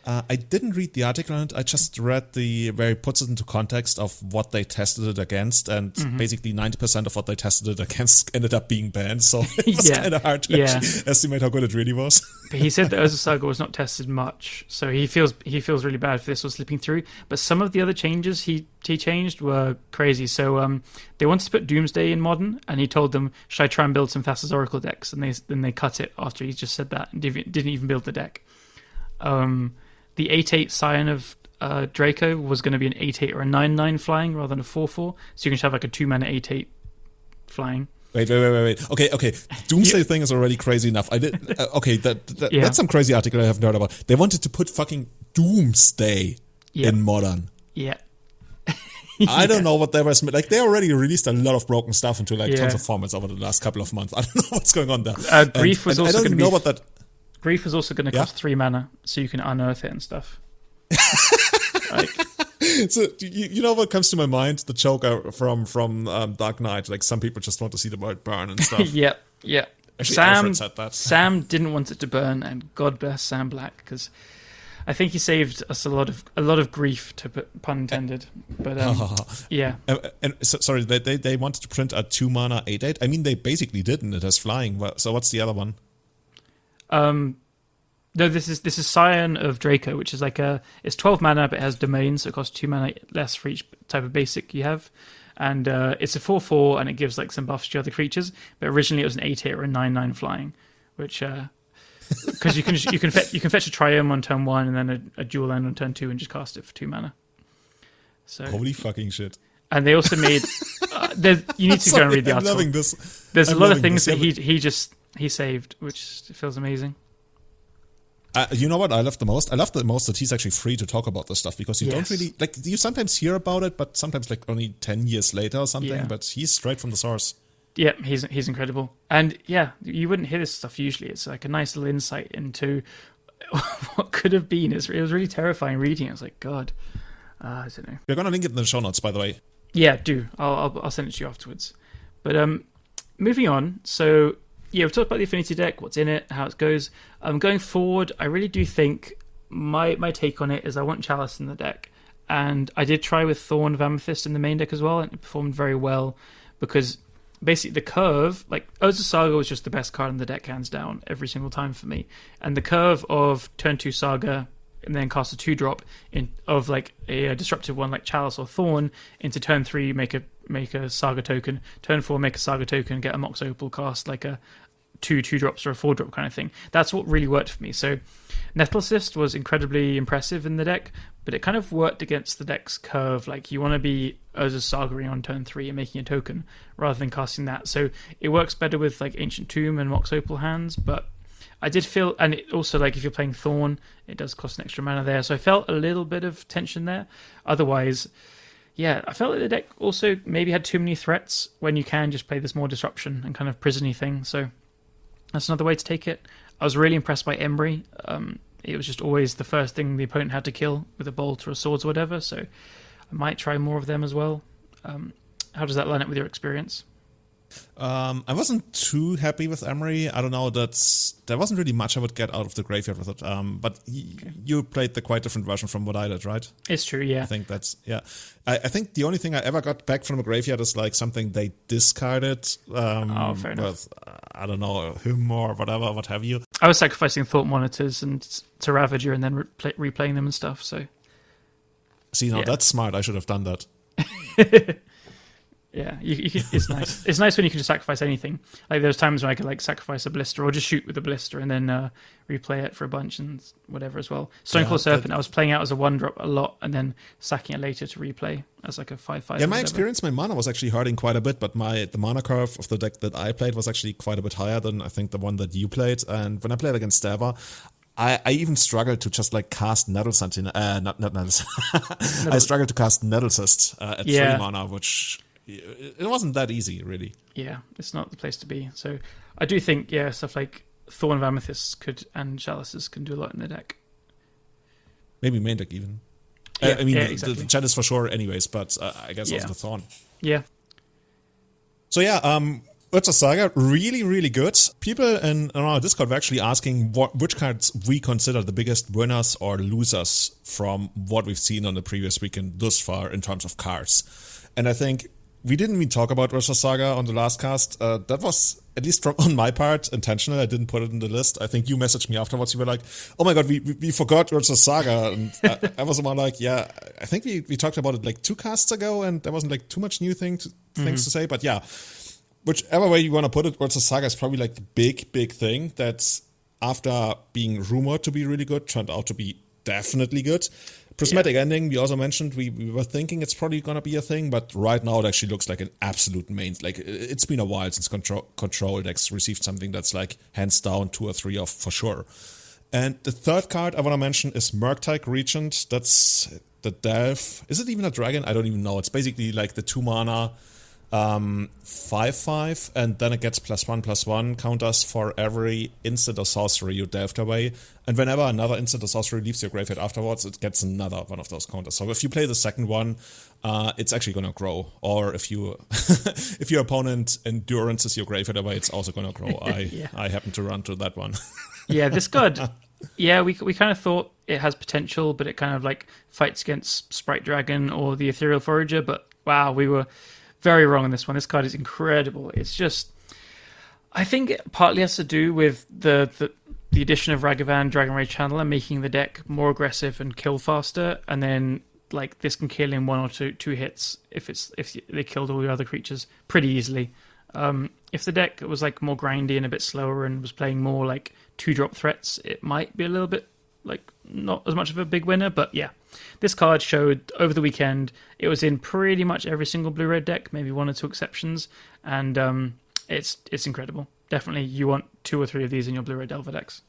I didn't read the article on it. I just read where he puts it into context of what they tested it against, and basically 90% of what they tested it against ended up being banned. So it was kind of hard to actually estimate how good it really was. But he said that Urza Saga was not tested much, so he feels really bad for this one slipping through. But some of the other changes he changed were crazy. So they wanted to put Doomsday in Modern, and he told them, "Should I try and build some Thassa's Oracle decks?" And then they cut it after he just said that and didn't even build the deck. The 8/8 Scion of Draco was going to be an 8/8 or a 9/9 flying rather than a 4/4, so you can just have like a 2-mana 8/8 flying. Wait. Okay. Doomsday thing is already crazy enough. I did. That's some crazy article I haven't heard about. They wanted to put fucking Doomsday in Modern. Yeah. I don't know what they were like. They already released a lot of broken stuff into like tons of formats over the last couple of months. I don't know what's going on there. Grief was also going to be. Grief was also going to cost 3 mana, so you can unearth it and stuff. So you know what comes to my mind? The Joker from Dark Knight. Like, some people just want to see the world burn and stuff. Yeah. Actually, Alfred said that. Sam didn't want it to burn, and God bless Sam Black, because I think he saved us a lot of grief, to pun intended. But yeah. And so, sorry, they wanted to print a 2-mana 8/8. I mean, they basically did, and it has flying. So what's the other one? No, this is Scion of Draco, which is like it's 12 mana, but it has domain, so it costs 2 mana less for each type of basic you have, and it's a 4/4, and it gives like some buffs to other creatures. But originally it was an 8/8 or a 9/9 flying, which because you can fetch a Triome on turn 1 and then a dual land on turn 2 and just cast it for 2 mana. So holy fucking shit! And they also made you need to go and read the article. I'm loving this. There's a lot of things that he just he saved, which feels amazing. You know what I love the most? I love the most that he's actually free to talk about this stuff, because you don't really, like, you sometimes hear about it, but sometimes like only 10 years later or something, but he's straight from the source. Yeah, he's incredible. And yeah, you wouldn't hear this stuff usually. It's like a nice little insight into what could have been. It was really terrifying reading. I was like, God, I don't know. We're going to link it in the show notes, by the way. Yeah, do. I'll send it to you afterwards. But moving on, so yeah, we've talked about the Affinity deck, what's in it, how it goes. Going forward, I really do think my take on it is I want Chalice in the deck. And I did try with Thorn of Amethyst in the main deck as well, and it performed very well, because basically the curve, like Urza Saga was just the best card in the deck, hands down, every single time for me. And the curve of turn 2 Saga and then cast a 2-drop of like a disruptive one like Chalice or Thorn into turn 3, make a Saga token, turn 4 make a Saga token, get a Mox Opal, cast like a 2-drops or a 4-drop kind of thing. That's what really worked for me. So Nettle Assist was incredibly impressive in the deck, but it kind of worked against the deck's curve. Like, you want to be Urza Sagaing on turn 3 and making a token rather than casting that. So it works better with like Ancient Tomb and Mox Opal hands, but I did feel, and it also, like, if you're playing Thorn, it does cost an extra mana there. So I felt a little bit of tension there. Otherwise, yeah, I felt like the deck also maybe had too many threats when you can just play this more disruption and kind of prison-y thing. So that's another way to take it. I was really impressed by Embry. It was just always the first thing the opponent had to kill with a bolt or a swords or whatever. So I might try more of them as well. How does that line up with your experience? I wasn't too happy with Emery. I don't know, there wasn't really much I would get out of the graveyard with it. But you played the quite different version from what I did, right? It's true, yeah. I think that's, yeah. I think the only thing I ever got back from a graveyard is like something they discarded. Fair enough. With, I don't know, him or whatever, what have you. I was sacrificing Thought Monitors and to Ravager and then replaying them and stuff, so. See, no, that's smart. I should have done that. Yeah, it's nice. It's nice when you can just sacrifice anything. Like, there's times when I could like sacrifice a blister or just shoot with a blister and then replay it for a bunch and whatever as well. Stoneclaw Serpent, I was playing out as a 1-drop a lot and then sacking it later to replay as like a 5/5. Yeah, my experience, my mana was actually hurting quite a bit, but the mana curve of the deck that I played was actually quite a bit higher than I think the one that you played. And when I played against Stava, I even struggled to just like cast Nettle Sentinel, not Nettles. I struggled to cast Nettle Cyst at 3 mana, which it wasn't that easy, really. Yeah, it's not the place to be. So I do think, stuff like Thorn of Amethyst and Chalices can do a lot in the deck. Maybe main deck even. Yeah, I mean, exactly. the Chalice for sure anyways, but I guess also the Thorn. Yeah. So yeah, Urza Saga, really, really good. People in our Discord were actually asking which cards we consider the biggest winners or losers from what we've seen on the previous weekend thus far in terms of cards. And I think we didn't even talk about Urza Saga on the last cast. That was, at least on my part, intentional. I didn't put it in the list. I think you messaged me afterwards. You were like, oh my god, we forgot Urza Saga. And I was more like, yeah, I think we talked about it like 2 casts ago, and there wasn't like too much new things to say. But yeah, whichever way you want to put it, Urza Saga is probably like the big thing that's, after being rumored to be really good, turned out to be definitely good. Prismatic Ending, we also mentioned, we were thinking it's probably going to be a thing, but right now it actually looks like an absolute main. Like, it's been a while since control decks received something that's like hands down 2 or 3 of for sure. And the third card I want to mention is Murktide Regent. That's the Delve. Is it even a dragon? I don't even know. It's basically like the 2 mana 5/5, and then it gets +1/+1 counters for every instant or sorcery you delved away. And whenever another instant or sorcery leaves your graveyard afterwards, it gets another one of those counters. So if you play the second one, it's actually going to grow. Or if you, if your opponent endurances your graveyard away, it's also going to grow. I happen to run to that one. Yeah, this card. Yeah, we kind of thought it has potential, but it kind of like fights against Sprite Dragon or the Ethereal Forager. But wow, we were very wrong on this one. This card is incredible. It's just, I think it partly has to do with the addition of Ragavan, Dragon Rage Channeler, making the deck more aggressive and kill faster. And then like this can kill in 1 or 2 hits if they killed all the other creatures pretty easily. If the deck was like more grindy and a bit slower and was playing more like 2-drop threats, it might be a little bit like not as much of a big winner. But yeah, this card showed over the weekend. It was in pretty much every single blue-red deck, maybe 1 or 2 exceptions, and it's incredible. definitely you want 2 or 3 of these in your Blue-Ray Delver decks.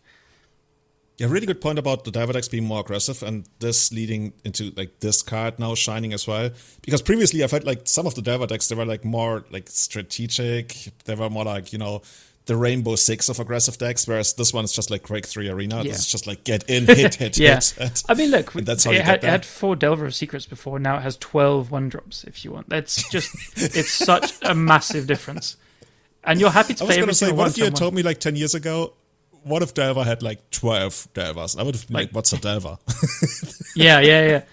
Yeah, really good point about the Delver decks being more aggressive, and this leading into like this card now shining as well. Because previously I felt like some of the Delver decks, they were like more like strategic. They were more like, the Rainbow Six of aggressive decks, whereas this one is just like Quake 3 Arena. Yeah. This is just like get in, hit, hit. I mean, look, that's how it had 4 Delver of Secrets before. Now it has 12 1-drops if you want. That's just, it's such a massive difference. And you're happy to play every single one. What if you had told me like 10 years ago, what if Delver had like 12 Delvers? I would have been like, what's a Delver? Yeah.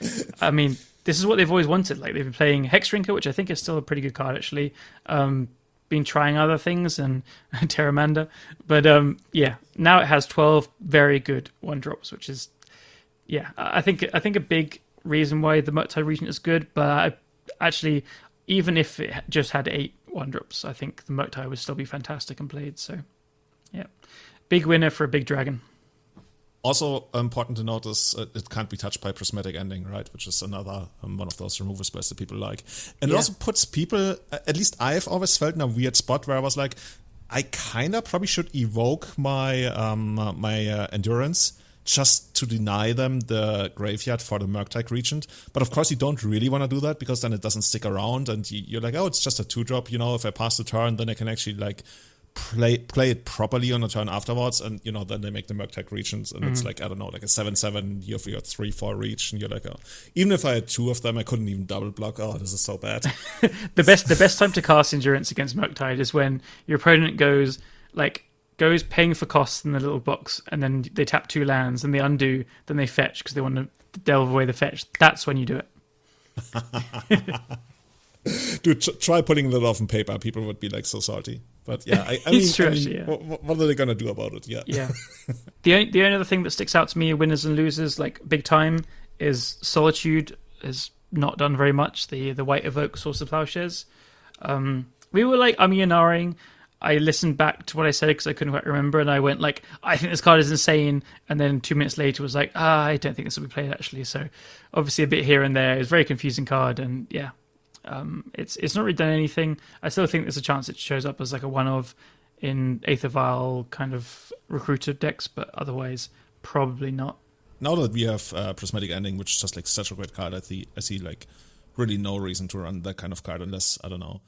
I mean, this is what they've always wanted. Like, they've been playing Hexdrinker, which I think is still a pretty good card, actually. Been trying other things, and Terramander. But now it has 12 very good 1-drops, which is, I think a big reason why the Murktide Regent is good. But actually, even if it just had 8 1-drops, I think the Murktide would still be fantastic and played. So, yeah. Big winner for a big dragon. Also important to notice, it can't be touched by Prismatic Ending, right? Which is another one of those removal spells that people like. And it also puts people, at least I've always felt in a weird spot where I was like, I kind of probably should evoke my Endurance just to deny them the graveyard for the Murktide Regent. But of course you don't really want to do that, because then it doesn't stick around, and you're like, oh, it's just a 2-drop, if I pass the turn, then I can actually like play it properly on the turn afterwards, and then they make the Murktide Regents, and it's like, I don't know, like a 7/7, you have your 3/4 reach, and you're like, oh. Even if I had 2 of them, I couldn't even double block. Oh, this is so bad. The best time to cast Endurance against Murktide is when your opponent goes paying for costs in the little box, and then they tap 2 lands, and they undo, then they fetch because they want to delve away the fetch. That's when you do it. Dude, try putting that off on paper. People would be like so salty. But yeah, I mean, true, actually, yeah. What are they going to do about it? Yeah. The only other thing that sticks out to me, winners and losers, like big time, is Solitude has not done very much. The white evoke Source of Plowshares. We were like umming. I listened back to what I said because I couldn't quite remember, and I went like, I think this card is insane, and then 2 minutes later was like, I don't think this will be played actually. So obviously a bit here and there. It's a very confusing card, and yeah. It's not really done anything. I still think there's a chance it shows up as like a one-of in Aether Vial kind of recruited decks, but otherwise probably not. Now that we have Prismatic Ending, which is just like such a great card, I see like really no reason to run that kind of card unless, I don't know,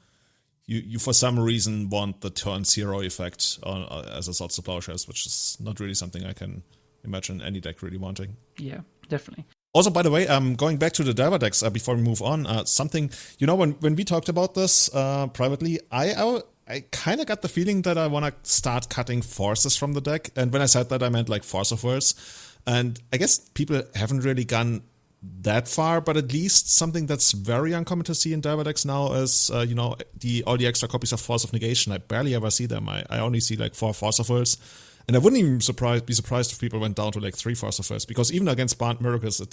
you for some reason want the turn 0 effect as a Swords to Plowshares, which is not really something I can imagine any deck really wanting. Yeah, definitely. Also, by the way, going back to the Delver decks before we move on, something, when we talked about this privately, I kind of got the feeling that I want to start cutting forces from the deck. And when I said that, I meant like Force of Words. And I guess people haven't really gone that far, but at least something that's very uncommon to see in Delver decks now is, all the extra copies of Force of Negation. I barely ever see them. I only see like 4 Force of Words. And I wouldn't even be surprised if people went down to like 3 Force of Words, because even against Banned Miracles,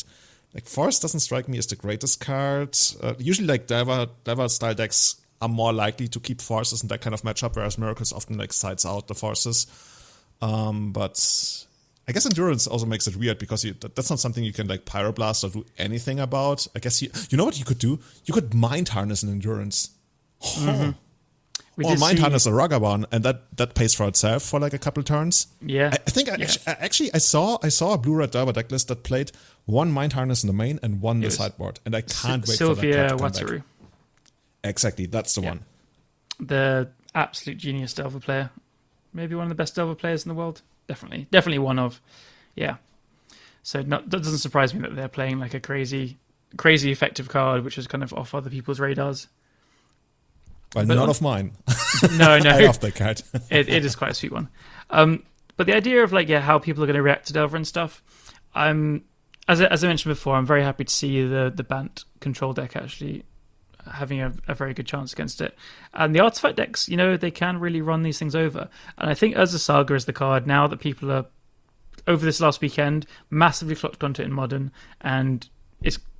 Force doesn't strike me as the greatest card. Usually like Delver style decks are more likely to keep Forces in that kind of matchup, whereas Miracles often like sides out the Forces. But I guess Endurance also makes it weird, because that's not something you can like Pyroblast or do anything about. I guess you know what you could do? You could Mind Harness an Endurance. Mm-hmm. Or Mind Harness a Ragavan, and that pays for itself for like a couple turns. Yeah, I think I saw a blue-red Delver deck list that played 1 Mind Harness in the main and 1 in the sideboard, and I can't wait for that card to come back. Exactly, that's the one. The absolute genius Delver player, maybe one of the best Delver players in the world. Definitely one of. Yeah. So that doesn't surprise me that they're playing like a crazy effective card, which is kind of off other people's radars. Well, none of mine. No. I love that card. it is quite a sweet one. But the idea of how people are going to react to Delver and stuff, as I mentioned before, I'm very happy to see the Bant control deck actually having a very good chance against it. And the artifact decks, they can really run these things over. And I think Urza Saga is the card now that people are, over this last weekend, massively flocked onto it in Modern, and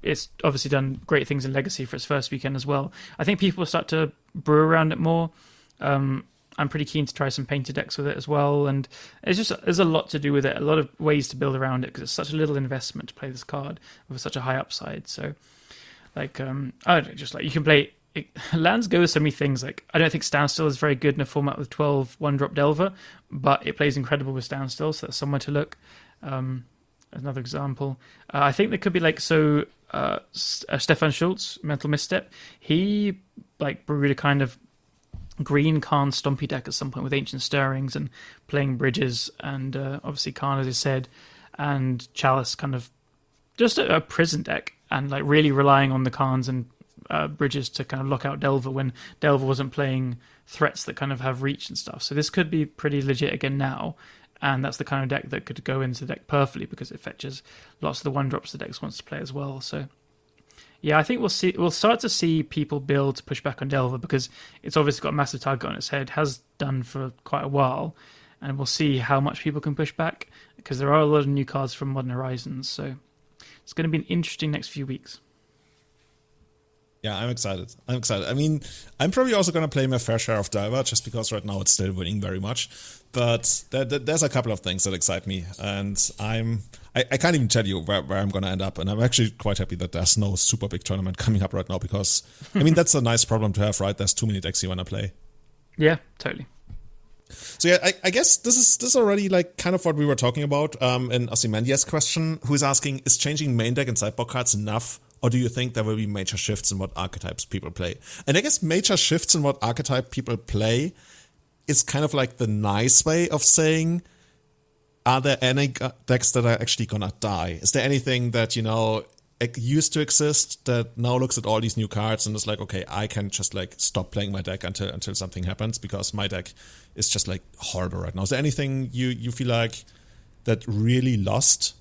it's obviously done great things in Legacy for its first weekend as well. I think people will start to brew around it more. I'm pretty keen to try some painted decks with it as well, and there's a lot to do with it, a lot of ways to build around it, because it's such a little investment to play this card with such a high upside. So, you can play lands go with so many things. Like, I don't think Standstill is very good in a format with 12 one-drop Delver, but it plays incredible with Standstill, so that's somewhere to look. Another example. I think there could be Stefan Schultz, Mental Misstep. He brewed a kind of green Khan Stompy deck at some point with Ancient Stirrings and playing Bridges, and obviously Khan, as I said, and Chalice, kind of just a prison deck, and really relying on the Khans and Bridges to kind of lock out Delver when Delver wasn't playing threats that kind of have reach and stuff. So this could be pretty legit again now. And that's the kind of deck that could go into the deck perfectly because it fetches lots of the one drops the deck wants to play as well. So yeah, I think we'll start to see people build to push back on Delver because it's obviously got a massive target on its head, has done for quite a while, and we'll see how much people can push back because there are a lot of new cards from Modern Horizons. So it's going to be an interesting next few weeks. Yeah, I'm excited. I mean, I'm probably also going to play my fair share of Delver just because right now it's still winning very much. But there's a couple of things that excite me, and I can't even tell you where I'm going to end up. And I'm actually quite happy that there's no super big tournament coming up right now because, I mean, that's a nice problem to have, right? There's too many decks you want to play. Yeah, totally. So yeah, I guess this is already kind of what we were talking about in Ozymandias' question, who is asking, is changing main deck and sideboard cards enough? Or do you think there will be major shifts in what archetypes people play? And I guess major shifts in what archetype people play is kind of like the nice way of saying, are there any decks that are actually gonna die? Is there anything that, used to exist that now looks at all these new cards and is like, okay, I can just stop playing my deck until something happens because my deck is just horrible right now? Is there anything you feel like that really lost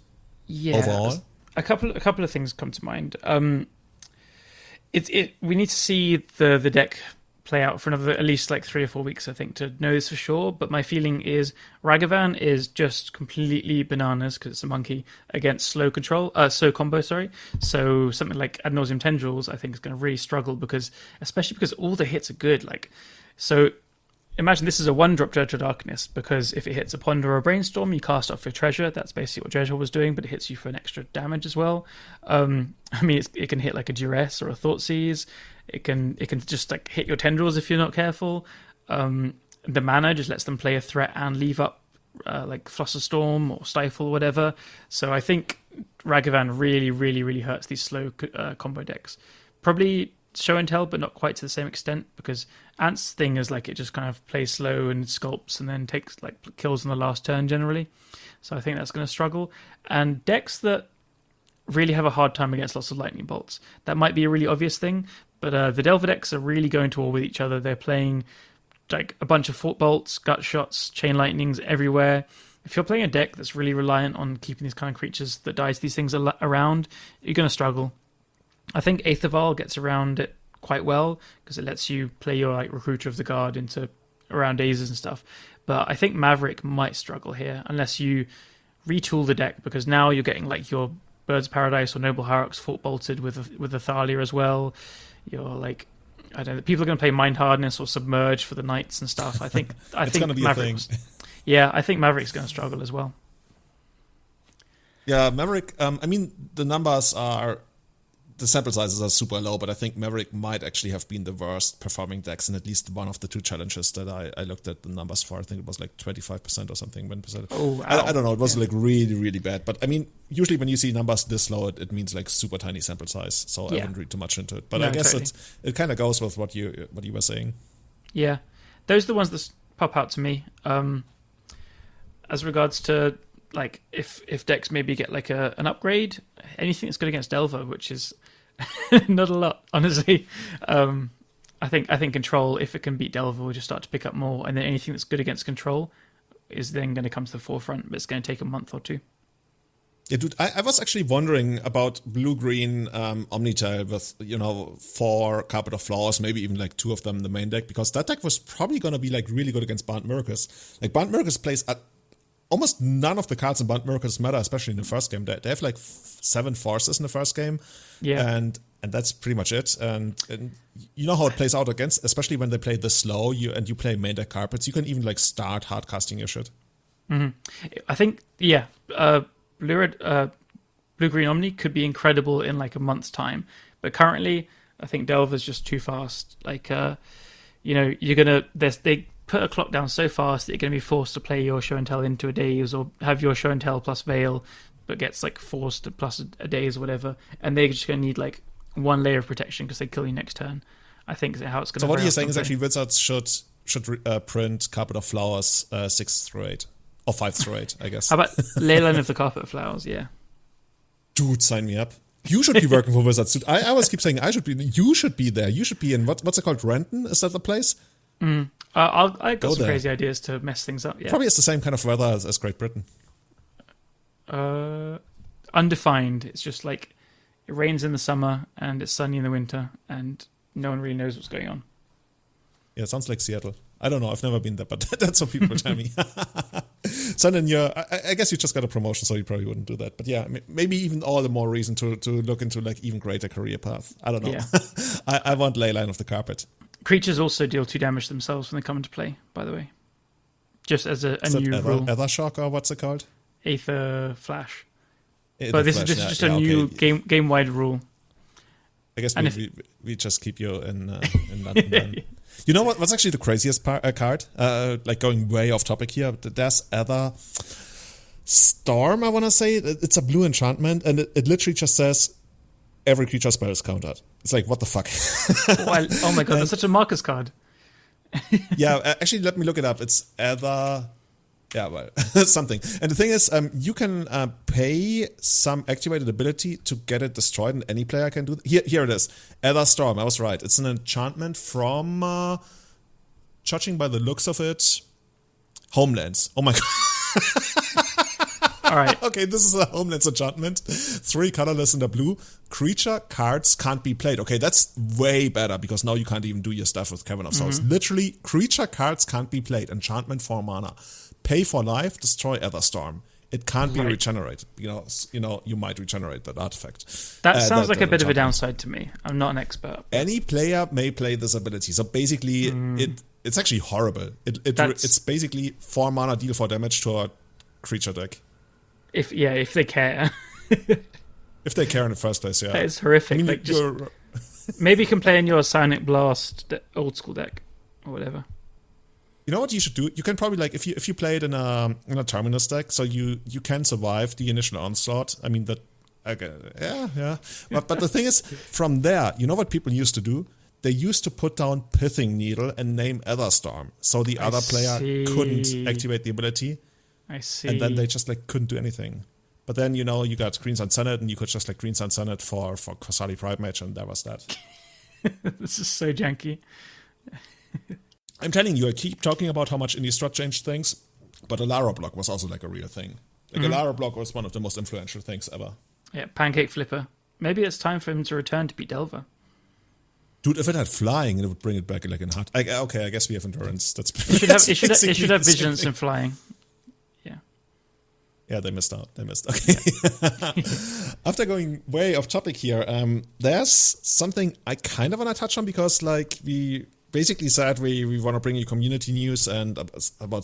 overall? A couple of things come to mind. We need to see the deck play out for another at least 3 or 4 weeks, I think, to know this for sure. But my feeling is Ragavan is just completely bananas because it's a monkey against slow combo. So something like Ad Nauseam Tendrils, I think, is going to really struggle especially because all the hits are good. So imagine this is a one-drop Dredge of Darkness, because if it hits a Ponder or a Brainstorm, you cast off your treasure. That's basically what Dredge was doing, but it hits you for an extra damage as well. I mean, it can hit a Duress or a Thoughtseize. It can just hit your Tendrils if you're not careful. The mana just lets them play a threat and leave up Flusterstorm or Stifle or whatever. So I think Ragavan really, really, really hurts these slow combo decks. Probably show and tell, but not quite to the same extent, because Ant's thing is it just kind of plays slow and sculpts and then takes kills on the last turn generally. So I think that's going to struggle. And decks that really have a hard time against lots of lightning bolts, that might be a really obvious thing, but the Delver decks are really going to war with each other. They're playing a bunch of Fort Bolts, Gut Shots, Chain Lightnings everywhere. If you're playing a deck that's really reliant on keeping these kind of creatures that dies these things around, you're going to struggle. I think Aetherval gets around it quite well because it lets you play your Recruiter of the Guard into around Dazes and stuff. But I think Maverick might struggle here unless you retool the deck, because now you're getting your Birds of Paradise or Noble Hierarchs Fort bolted with a Thalia as well. You're I don't know, people are going to play Mind Hardness or Submerge for the Knights and stuff. I think it's going to be Maverick's, a thing. Yeah, I think Maverick's going to struggle as well. Yeah, Maverick. I mean, the sample sizes are super low, but I think Maverick might actually have been the worst performing decks in at least one of the two challenges that I looked at the numbers for. I think it was 25% or something. 1%. Oh, wow. I don't know. It was really, really bad. But I mean, usually when you see numbers this low, it means super tiny sample size. So I wouldn't read too much into it. But I guess totally. It kind of goes with what you were saying. Yeah, those are the ones that pop out to me. As regards to if decks maybe get an upgrade, anything that's good against Delver, which is not a lot, honestly. I think Control, if it can beat Delver, will just start to pick up more, and then anything that's good against Control is then going to come to the forefront, but it's going to take a month or two. Yeah, dude, I was actually wondering about blue-green Omnitail with, 4 Carpet of Flaws, maybe even 2 of them in the main deck, because that deck was probably going to be really good against Bant Murkus. Bant Murkus plays almost none of the cards in Bant Murkus matter, especially in the first game. They have 7 forces in the first game, and that's pretty much it. And you know how it plays out against, especially when they play this slow. You play main deck carpets. You can even start hard casting your shit. Mm-hmm. I think blue green Omni could be incredible in a month's time, but currently I think Delver's just too fast. Like, they put a clock down so fast that you're going to be forced to play your show and tell into a Daze, or have your show and tell plus Veil, but gets like forced to plus a Daze or whatever, and they're just going to need like one layer of protection because they kill you next turn. I think is how it's going to. So what you're saying is actually Wizards should print Carpet of Flowers 6 through 8 or 5 through 8, I guess. How about Leyline of the Carpet of Flowers? Yeah, dude, sign me up. You should be working for Wizards, dude. I always keep saying you should be there. You should be in what's it called? Renton? Is that the place? I got some crazy ideas to mess things up. Yeah, probably it's the same kind of weather as Great Britain. Undefined. It's just like it rains in the summer and it's sunny in the winter, and no one really knows what's going on. Yeah, it sounds like Seattle. I don't know. I've never been there, but that's what people tell me. So then I guess you just got a promotion, so you probably wouldn't do that. But yeah, maybe even all the more reason to look into like even greater career path. I don't know. Yeah. I want Leyline of the Carpet. Creatures also deal 2 damage themselves when they come into play, by the way. Just as a new rule. Ether Shock, or what's it called? Aether Flash. But this is just a new game-wide rule. I guess we just keep you in London then. You know what's actually the craziest card? Like going way off topic here. There's Ether Storm, I want to say. It's a blue enchantment, and it literally just says every creature spell is countered. It's like, what the fuck? Oh my god, that's such a Marcus card. Yeah, actually, let me look it up. It's Ether... Yeah, well, something. And the thing is, you can pay some activated ability to get it destroyed, and any player can do that. Here it is. Ether Storm, I was right. It's an enchantment from, judging by the looks of it, Homelands. Oh my god. All right. Okay, this is a Homelands enchantment. 3 colorless and a blue. Creature cards can't be played. Okay, that's way better, because now you can't even do your stuff with Cavern of Souls. Literally, creature cards can't be played. Enchantment for mana. Pay for life, destroy Ether Storm. It can't be regenerated. You know, you might regenerate that artifact. That sounds like a bit of a downside to me. I'm not an expert. Any player may play this ability. So basically, it's actually horrible. It's basically 4 mana, deal 4 damage to a creature deck. If they care. If they care in the first place, yeah. That is horrific. I mean, maybe you can play in your Sonic Blast old school deck or whatever. You know what you should do? You can probably, like, if you play it in a Terminus deck, so you can survive the initial onslaught. I mean, yeah. But the thing is, from there, you know what people used to do? They used to put down Pithing Needle and name Ether Storm, so the other player couldn't activate the ability. I see. And then they just couldn't do anything. But then, you got Green Sun Senate, and you could just Green Sun Senate for Qasali Pride Match, and that was that. This is so janky. I'm telling you, I keep talking about how much Innistrad changed things, but Alara block was also a real thing. Alara block was one of the most influential things ever. Yeah, Pancake Flipper. Maybe it's time for him to return to beat Delver. Dude, if it had flying, it would bring it back in heart. Okay, I guess we have endurance. That's it should have vigilance and flying. Yeah, they missed out. Okay. After going way off topic here, there's something I kind of want to touch on, because we basically said we want to bring you community news and about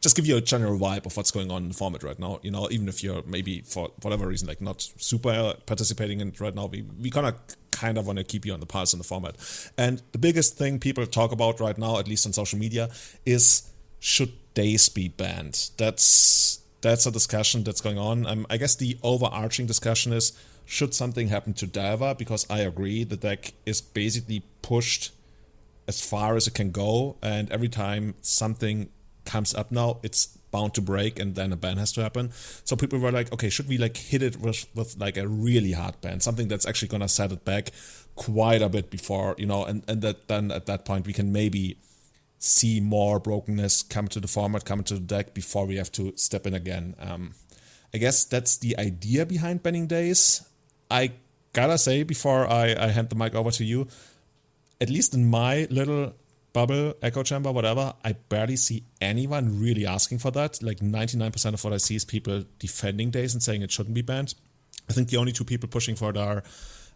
just give you a general vibe of what's going on in the format right now. Even if you're maybe for whatever reason not super participating in it right now, we kind of want to keep you on the pulse in the format. And the biggest thing people talk about right now, at least on social media, is should Daze be banned? That's a discussion that's going on. I guess the overarching discussion is, should something happen to Delver? Because I agree, the deck is basically pushed as far as it can go, and every time something comes up now, it's bound to break, and then a ban has to happen. So people were like, okay, should we hit it with a really hard ban, something that's actually gonna set it back quite a bit before, and that then at that point we can maybe see more brokenness come to the format, come to the deck before we have to step in again. I guess that's the idea behind banning Daze. I gotta say, before I hand the mic over to you, at least in my little bubble, echo chamber, whatever, I barely see anyone really asking for that. 99% of what I see is people defending Daze and saying it shouldn't be banned. I think the only 2 people pushing for it are,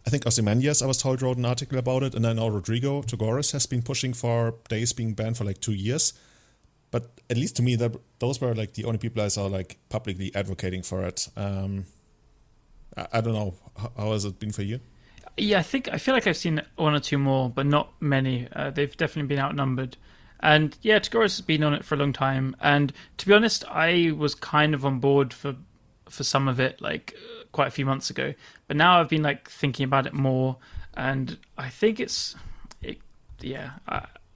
I think Ozymandias, I was told, wrote an article about it, and then now Rodrigo Togoris has been pushing for Daze being banned for 2 years. But at least to me, those were the only people I saw publicly advocating for it. I don't know. How has it been for you? Yeah, I feel like I've seen one or two more, but not many. They've definitely been outnumbered. And yeah, Tagoras has been on it for a long time. And to be honest, I was kind of on board for some of it, like quite a few months ago. But now I've been like thinking about it more, and I think yeah.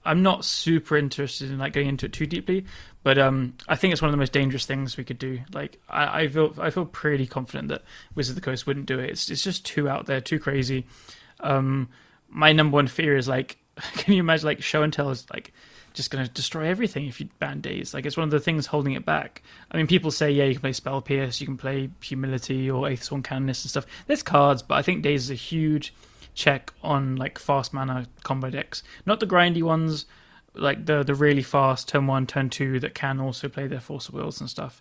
I'm not super interested in like going into it too deeply, but I think it's one of the most dangerous things we could do. Like I feel pretty confident that Wizard of the Coast wouldn't do it. It's just too out there, too crazy. My number one fear is like, can you imagine like Show and Tell is like just going to destroy everything if you ban Daze? Like it's one of the things holding it back. I mean, people say yeah, you can play Spell Pierce, you can play Humility or Aethysworn Canonist and stuff. There's cards, but I think Daze is a huge check on like fast mana combo decks, not the grindy ones, like the really fast turn 1 turn 2 that can also play their Force of Wills and stuff.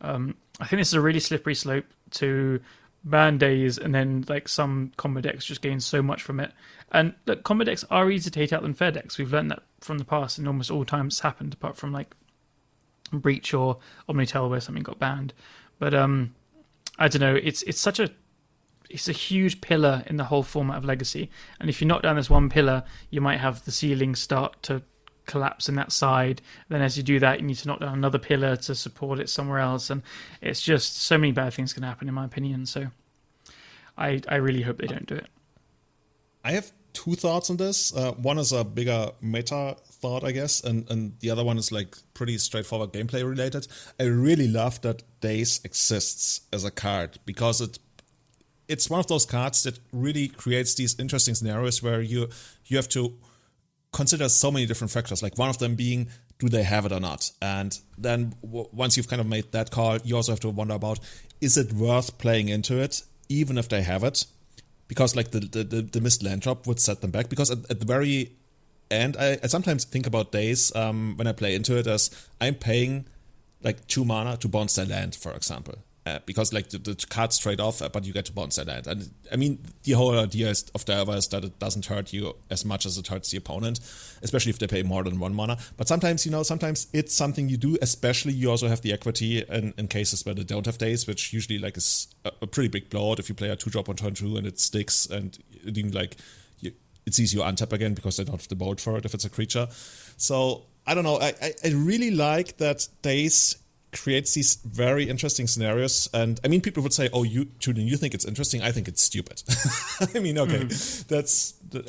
I think this is a really slippery slope to ban Daze, and then like some combo decks just gain so much from it. And look, combo decks are easier to hate out than fair decks. We've learned that from the past, and almost all times it's happened, apart from like Breach or Omnitel where something got banned. But I don't know, it's a huge pillar in the whole format of Legacy. And if you knock down this one pillar, you might have the ceiling start to collapse in that side. Then as you do that, you need to knock down another pillar to support it somewhere else. And it's just so many bad things can happen, in my opinion. So I really hope they don't do it. I have two thoughts on this. One is a bigger meta thought, I guess, and the other one is like pretty straightforward gameplay related. I really love that Daze exists as a card, because it's one of those cards that really creates these interesting scenarios where you have to consider so many different factors, like one of them being, do they have it or not? And then once you've kind of made that call, you also have to wonder about, is it worth playing into it, even if they have it? Because like the missed land drop would set them back. Because at the very end, I sometimes think about Daze when I play into it as I'm paying like 2 mana to bounce their land, for example. Because like the cards trade off, but you get to bounce that land. And I mean, the whole idea of Delver is that it doesn't hurt you as much as it hurts the opponent, especially if they pay more than 1 mana. But sometimes, sometimes it's something you do, especially you also have the equity in cases where they don't have Daze, which usually like is a pretty big blowout if you play a 2-drop on turn 2 and it sticks, and it even like it's easy to untap again because they don't have the bolt for it if it's a creature. So I don't know. I really like that Daze creates these very interesting scenarios. And I mean, people would say, oh, Julian, you think it's interesting? I think it's stupid. I mean, okay,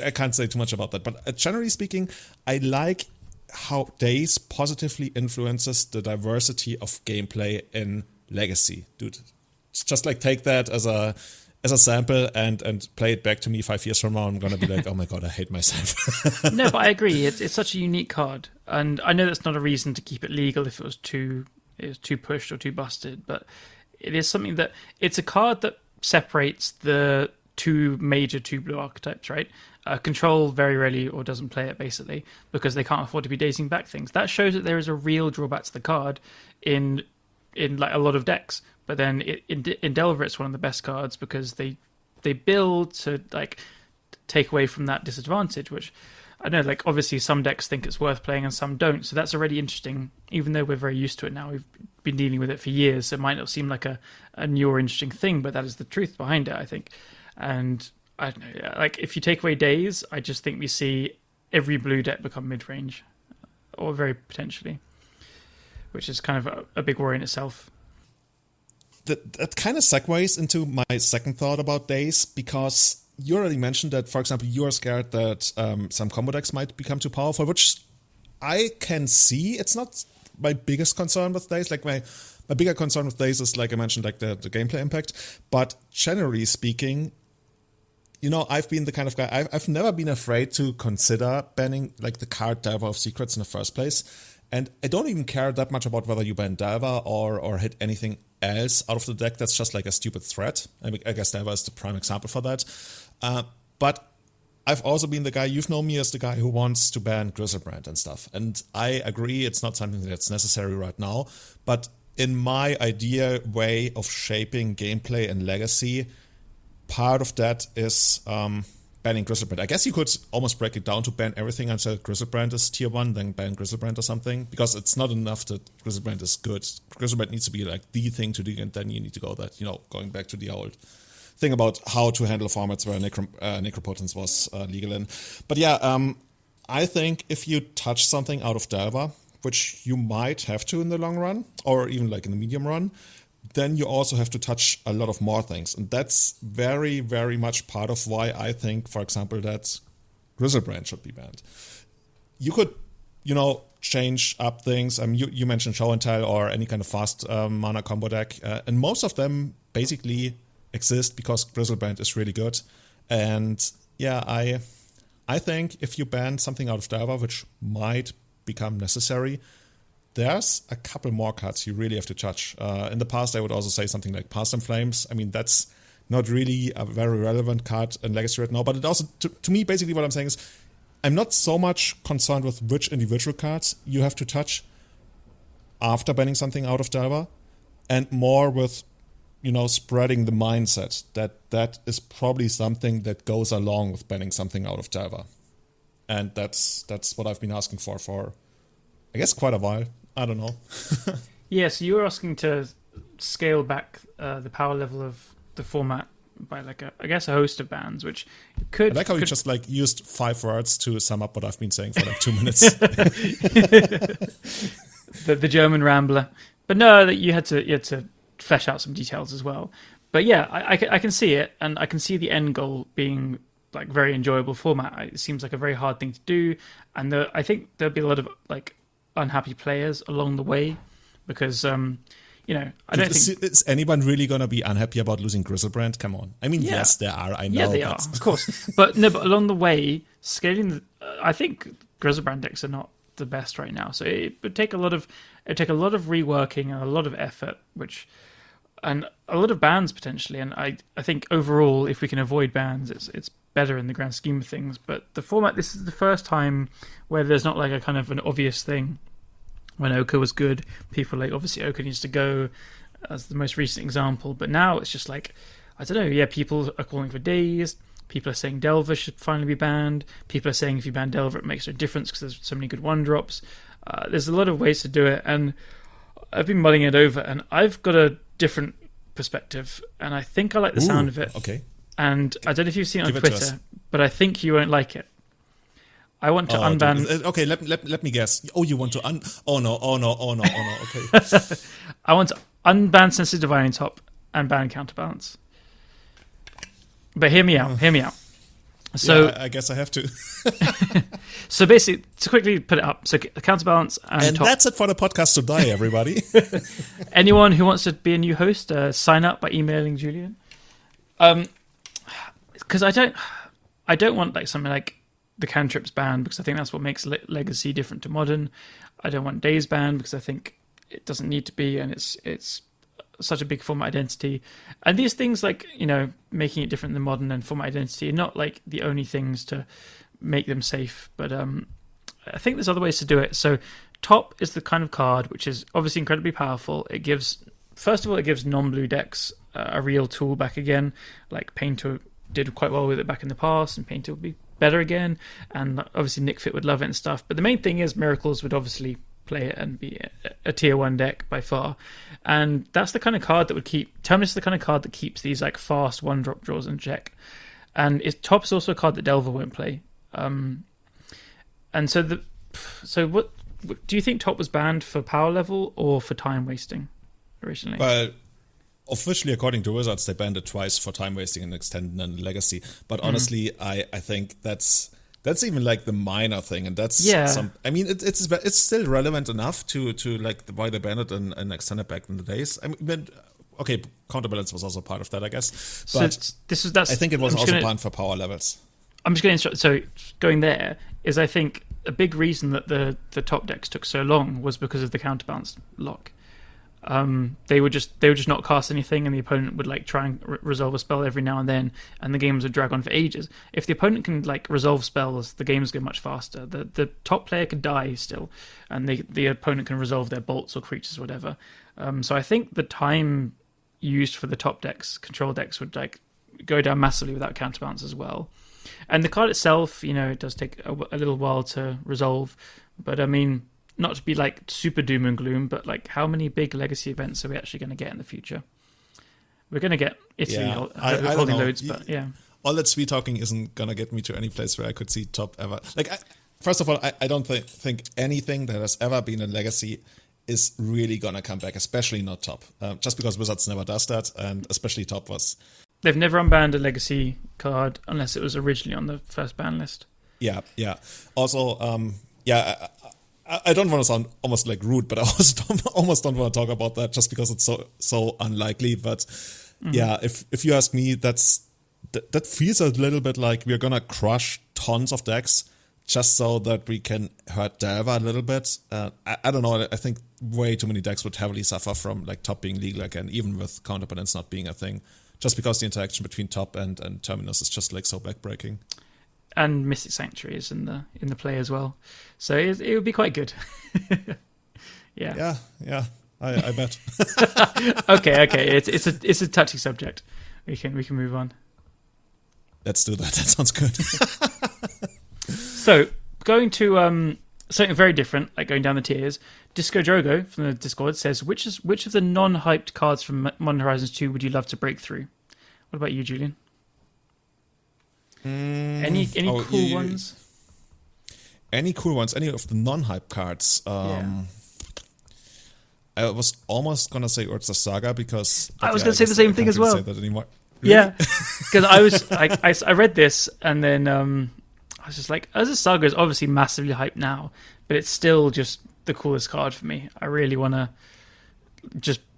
I can't say too much about that. But generally speaking, I like how Daze positively influences the diversity of gameplay in Legacy. Dude, just like take that as a sample and play it back to me 5 years from now. I'm going to be like, oh my God, I hate myself. No, but I agree. It's such a unique card. And I know that's not a reason to keep it legal if it was too pushed or too busted, but it is something that it's a card that separates the two major 2-blue archetypes, right? Control very rarely or doesn't play it basically because they can't afford to be dazing back things. That shows that there is a real drawback to the card in like a lot of decks. But then in Delver, it's one of the best cards because they build to like take away from that disadvantage, which I know, like, obviously some decks think it's worth playing and some don't, so that's already interesting, even though we're very used to it now. We've been dealing with it for years, so it might not seem like a new or interesting thing, but that is the truth behind it, I think. And, I don't know, like, if you take away Daze, I just think we see every blue deck become mid-range, or very potentially, which is kind of a big worry in itself. That kind of segues into my second thought about Daze, because you already mentioned that, for example, you are scared that some combo decks might become too powerful, which I can see. It's not my biggest concern with Daze. Like my bigger concern with Daze is, like I mentioned, like the gameplay impact. But generally speaking, I've been the kind of guy, I've never been afraid to consider banning like the card Delver of Secrets in the first place. And I don't even care that much about whether you ban Delver or hit anything else out of the deck that's just like a stupid threat. I guess Delver is the prime example for that. But I've also been the guy, you've known me as the guy who wants to ban Griselbrand and stuff. And I agree it's not something that's necessary right now. But in my idea way of shaping gameplay and Legacy, part of that is banning Griselbrand. I guess you could almost break it down to ban everything until Griselbrand is tier 1, then ban Griselbrand or something. Because it's not enough that Griselbrand is good. Griselbrand needs to be like the thing to do, and then you need to go that, going back to the old thing about how to handle formats where necropotence was legal in. But yeah, I think if you touch something out of Delver, which you might have to in the long run, or even like in the medium run, then you also have to touch a lot of more things. And that's very, very much part of why I think, for example, that Grizzlebrand should be banned. You could, change up things. You mentioned Show and Tell or any kind of fast mana combo deck. And most of them basically exist because Grizzlebrand is really good. And yeah, I think if you ban something out of Delver, which might become necessary, there's a couple more cards you really have to touch. In the past, I would also say something like Past in Flames. I mean, that's not really a very relevant card in Legacy right now, but it also, to me, basically what I'm saying is, I'm not so much concerned with which individual cards you have to touch after banning something out of Delver, and more with, spreading the mindset that is probably something that goes along with banning something out of Delver. And that's what I've been asking for, I guess, quite a while. I don't know. Yeah, so you were asking to scale back the power level of the format by I guess a host of bans, which could... I like how you just used 5 words to sum up what I've been saying for 2 minutes. the German rambler. But no, that you had to flesh out some details as well. But yeah, I can see it, and I can see the end goal being very enjoyable format. It seems like a very hard thing to do, and I think there'll be a lot of unhappy players along the way because I don't think... Is anyone really going to be unhappy about losing Grizzlebrand? Come on. I mean, yes, there are. I know. Yeah, they are, of course. But along the way, scaling... I think Grizzlebrand decks are not the best right now. So it would take a lot of reworking and a lot of effort, and a lot of bans potentially. And I think overall, if we can avoid bans, it's better in the grand scheme of things. But the format, this is the first time where there's not a kind of an obvious thing. When Oka was good, people obviously Oka needs to go as the most recent example. But now it's just I don't know, yeah, people are calling for Daze. People are saying Delver should finally be banned. People are saying if you ban Delver, it makes no difference because there's so many good one-drops. There's a lot of ways to do it, and I've been mulling it over, and I've got a different perspective, and I think I like the sound of it. Okay. And I don't know if you've seen it on Twitter, but I think you won't like it. I want to unban... Dude. Okay, let me guess. Oh, you want to Oh no, okay. I want to unban Sensitive Divining Top and ban Counterbalance. But hear me out. So yeah, I guess I have to. So basically, to quickly put it up, so Counterbalance and Top. That's it for the podcast today, everybody. Anyone who wants to be a new host, sign up by emailing Julian. Because I don't want something like the cantrips banned, because I think that's what makes Legacy different to Modern. I don't want Daze banned because I think it doesn't need to be, and it's such a big format identity. And these things making it different than Modern and format identity are not the only things to make them safe, but I think there's other ways to do it. So Top is the kind of card which is obviously incredibly powerful. It gives non-blue decks a real tool back again. Painter did quite well with it back in the past, and Painter will be better again, and obviously Nick Fit would love it and stuff. But the main thing is Miracles would obviously play it and be a tier 1 deck by far, and that's the kind of card that would keep Terminus is the kind of card that keeps these fast 1-drop draws in check. And Top is also a card that Delver won't play, and so what do you think Top was banned for power level or for time wasting originally? Well, officially, according to Wizards, they banned it twice for time wasting and extending and legacy. But honestly, I think that's even the minor thing, and that's I mean, it's still relevant enough to why they banned it and extended back in the days. I mean, okay, Counterbalance was also part of that, I guess. But I think it was also banned for power levels. I'm just going to so going there is, I think a big reason that the Top decks took so long was because of the Counterbalance lock. They would just not cast anything, and the opponent would try and resolve a spell every now and then, and the games would drag on for ages. If the opponent can resolve spells, the games go much faster. The top player could die still, and the opponent can resolve their bolts or creatures, or whatever. So I think the time used for the Top decks, control decks, would go down massively without Counterbalance as well. And the card itself, it does take a little while to resolve, but I mean, not to be super doom and gloom, but how many big legacy events are we actually going to get in the future? We're going to get Italy I don't holding know. loads, but yeah. All that sweet talking isn't gonna get me to any place where I could see top ever. Like, first of all, I don't think anything that has ever been a legacy is really gonna come back, especially not top. Just because Wizards never does that, and especially top was. They've never unbanned a legacy card unless it was originally on the first ban list. Yeah. Also, I don't want to sound almost like rude, but I also almost don't want to talk about that just because it's so unlikely. But yeah, if you ask me, that feels a little bit like we're gonna crush tons of decks just so that we can hurt Delver a little bit. I don't know. I think way too many decks would heavily suffer from like top being legal again, even with counterbalance not being a thing, just because the interaction between top and Terminus is just like so backbreaking. And Mystic Sanctuary is in the play as well, so it would be quite good. Yeah. I bet. Okay. It's a touchy subject. We can move on. Let's do that. That sounds good. So, going to something very different, like going down the tiers. Disco Drogo from the Discord says, which of the non-hyped cards from Modern Horizons 2 would you love to break through? What about you, Julian? Any cool ones? Any cool ones? Any of the non-hyped cards? I was almost going to say Urza Saga because... I was going to say the same thing as well. Say that anymore. Really? Yeah, because I read this and then I was just like, Urza Saga is obviously massively hyped now, but it's still just the coolest card for me. I really want to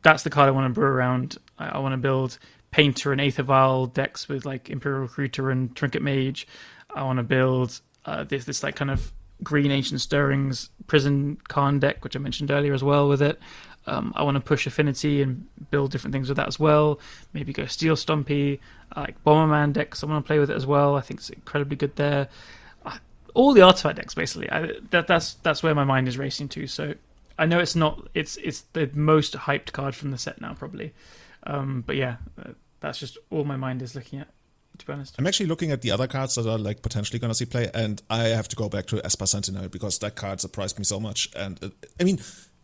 that's the card I want to brew around. I want to build Painter and Aether Vial decks with like Imperial Recruiter and Trinket Mage. I want to build this like kind of green Ancient Stirrings Prison Khan deck, which I mentioned earlier as well with it. I want to push Affinity and build different things with that as well. Maybe go Steel Stompy, like Bomberman decks. I want to play with it as well. I think it's incredibly good there. All the artifact decks, basically. That's where my mind is racing to. So I know it's not. It's the most hyped card from the set now, probably. But yeah, that's just all my mind is looking at. To be honest, I'm actually looking at the other cards that are like potentially going to see play, and I have to go back to Esper Sentinel because that card surprised me so much. And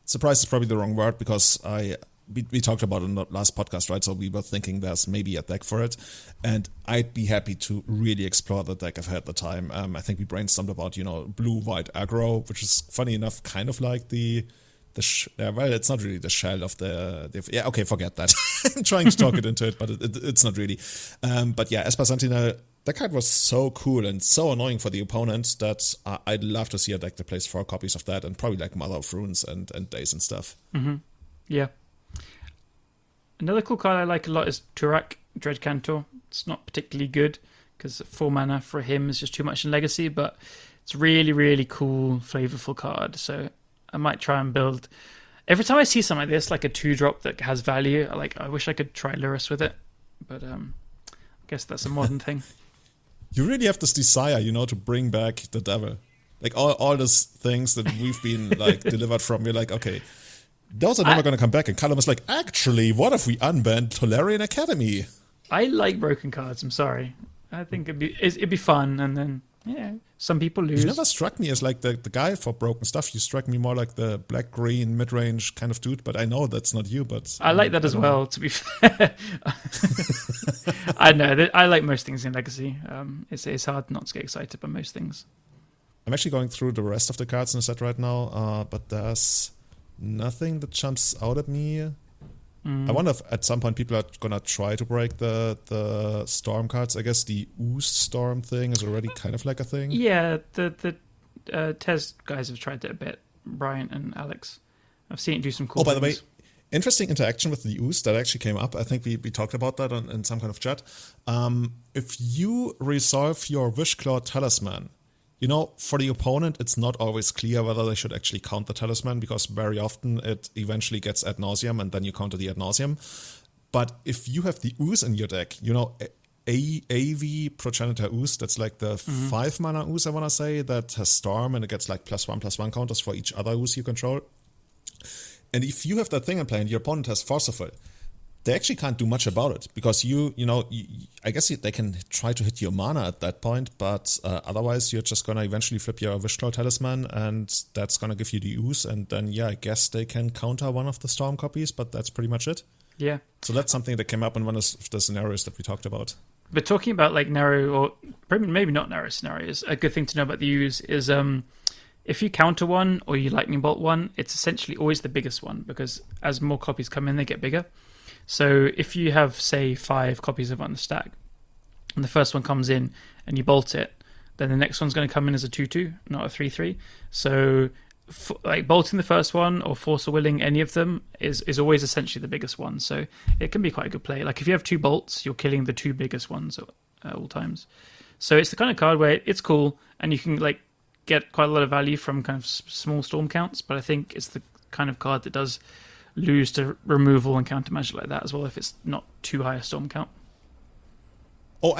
surprise is probably the wrong word because we talked about it in the last podcast, right? So we were thinking there's maybe a deck for it, and I'd be happy to really explore the deck if I had the time. I think we brainstormed about blue-white aggro, which is funny enough, kind of like well, it's not really the shell of okay, forget that. I'm trying to talk it into it, but it's not really. But yeah, Esper Sentinel, that card was so cool and so annoying for the opponent that I'd love to see a deck that plays 4 copies of that and probably like Mother of Runes and Daze and stuff. Mm-hmm. Yeah. Another cool card I like a lot is Turak, Dread Cantor. It's not particularly good because 4 mana for him is just too much in Legacy, but it's really, really cool, flavorful card. So I might try and build. Every time I see something like this, like a 2-drop that has value, I wish I could try Lurrus with it, but I guess that's a modern thing. You really have this desire, to bring back the devil, like all those things that we've been like delivered from. You're like, okay, those are never going to come back. And Callum is like, actually, what if we unbanned Tolarian Academy? I like broken cards. I'm sorry. I think it'd be fun, and then some people lose. You never struck me as like the guy for broken stuff. You struck me more like the black-green mid-range kind of dude, but I know that's not you. But I like that as well, to be fair. I know. I like most things in Legacy. It's hard not to get excited by most things. I'm actually going through the rest of the cards in the set right now, but there's nothing that jumps out at me. I wonder if at some point people are going to try to break the Storm cards. I guess the Ooze Storm thing is already kind of like a thing. Yeah, the Tez guys have tried it a bit, Brian and Alex. I've seen it do some cool things. By the way, interesting interaction with the Ooze that actually came up. I think we talked about that in some kind of chat. If you resolve your Wishclaw Talisman, for the opponent, it's not always clear whether they should actually count the talisman because very often it eventually gets ad nauseam and then you counter the ad nauseam. But if you have the Ooze in your deck, AV Progenitor Ooze, that's like the 5 mana Ooze, I want to say, that has Storm and it gets like +1/+1 counters for each other Ooze you control. And if you have that thing in play and your opponent has Forceful, they actually can't do much about it because I guess they can try to hit your mana at that point, but otherwise you're just going to eventually flip your Wishclaw Talisman and that's going to give you the Ooze, and then I guess they can counter one of the Storm copies, but that's pretty much it. Yeah. So that's something that came up in one of the scenarios that we talked about. But talking about like narrow or maybe not narrow scenarios, a good thing to know about the use is if you counter one or you lightning bolt one, it's essentially always the biggest one because as more copies come in, they get bigger. So if you have, say, 5 copies of it on the stack, and the first one comes in and you bolt it, then the next one's going to come in as a 2-2, not a 3-3. So like bolting the first one or force or willing any of them is always essentially the biggest one. So it can be quite a good play. Like if you have 2 bolts, you're killing the 2 biggest ones at all times. So it's the kind of card where it's cool and you can like get quite a lot of value from kind of small storm counts, but I think it's the kind of card that does lose to removal and counter magic like that as well if it's not too high a storm count. Oh,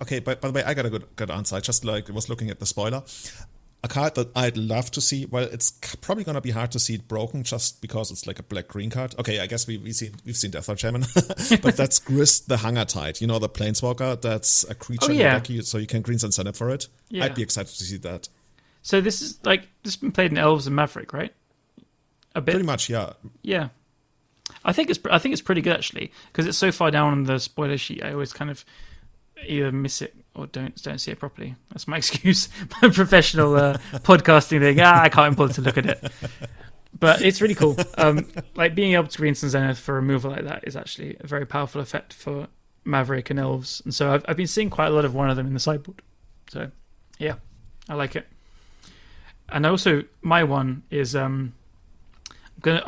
okay. By the way, I got a good answer. I just was looking at the spoiler. A card that I'd love to see. Well, it's probably gonna be hard to see it broken just because it's like a black-green card. Okay, I guess we've seen Death Lord Shaman, but that's Grist the Hunger Tide. You know, the Planeswalker. That's a creature in the deck, so you can greens and send it for it. Yeah. I'd be excited to see that. So this has been played in Elves and Maverick, right? A bit. Pretty much, yeah. Yeah. I think it's pretty good actually because it's so far down on the spoiler sheet. I always kind of either miss it or don't see it properly. That's my excuse. My professional podcasting thing. I can't bother to look at it. But it's really cool. Like being able to green some Zenith for removal like that is actually a very powerful effect for Maverick and Elves. And so I've been seeing quite a lot of one of them in the sideboard. So yeah, I like it. And also my one is I'm gonna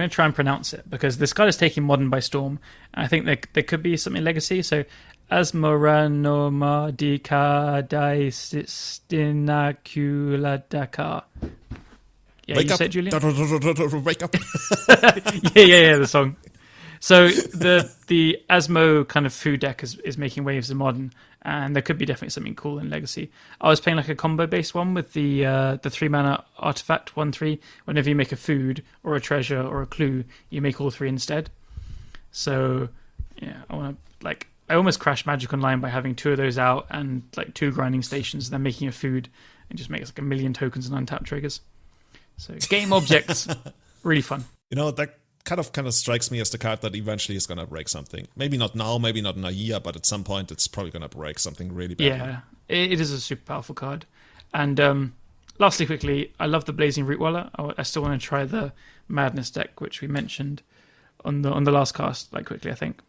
try and pronounce it because this card is taking Modern by storm. And I think there could be something legacy. So Asmoranoma Dika Daistinacula Dakar. Yeah, Wake you up. said, Julian? Wake up. yeah, the song. So the Asmo kind of food deck is making waves in Modern, and there could be definitely something cool in Legacy. I was playing like a combo-based one with the 3-mana artifact 1/3. Whenever you make a food or a treasure or a clue, you make all 3 instead. So yeah, I almost crashed Magic Online by having 2 of those out and like 2 grinding stations, and then making a food and just makes like 1 million tokens and untapped triggers. So game objects, really fun. You know, that kind of strikes me as the card that eventually is going to break something. Maybe not now, maybe not in a year, but at some point it's probably going to break something really bad. Yeah, it is a super powerful card. And lastly, quickly, I love the Blazing Root Waller. I still want to try the Madness deck, which we mentioned on the last cast, like quickly, I think.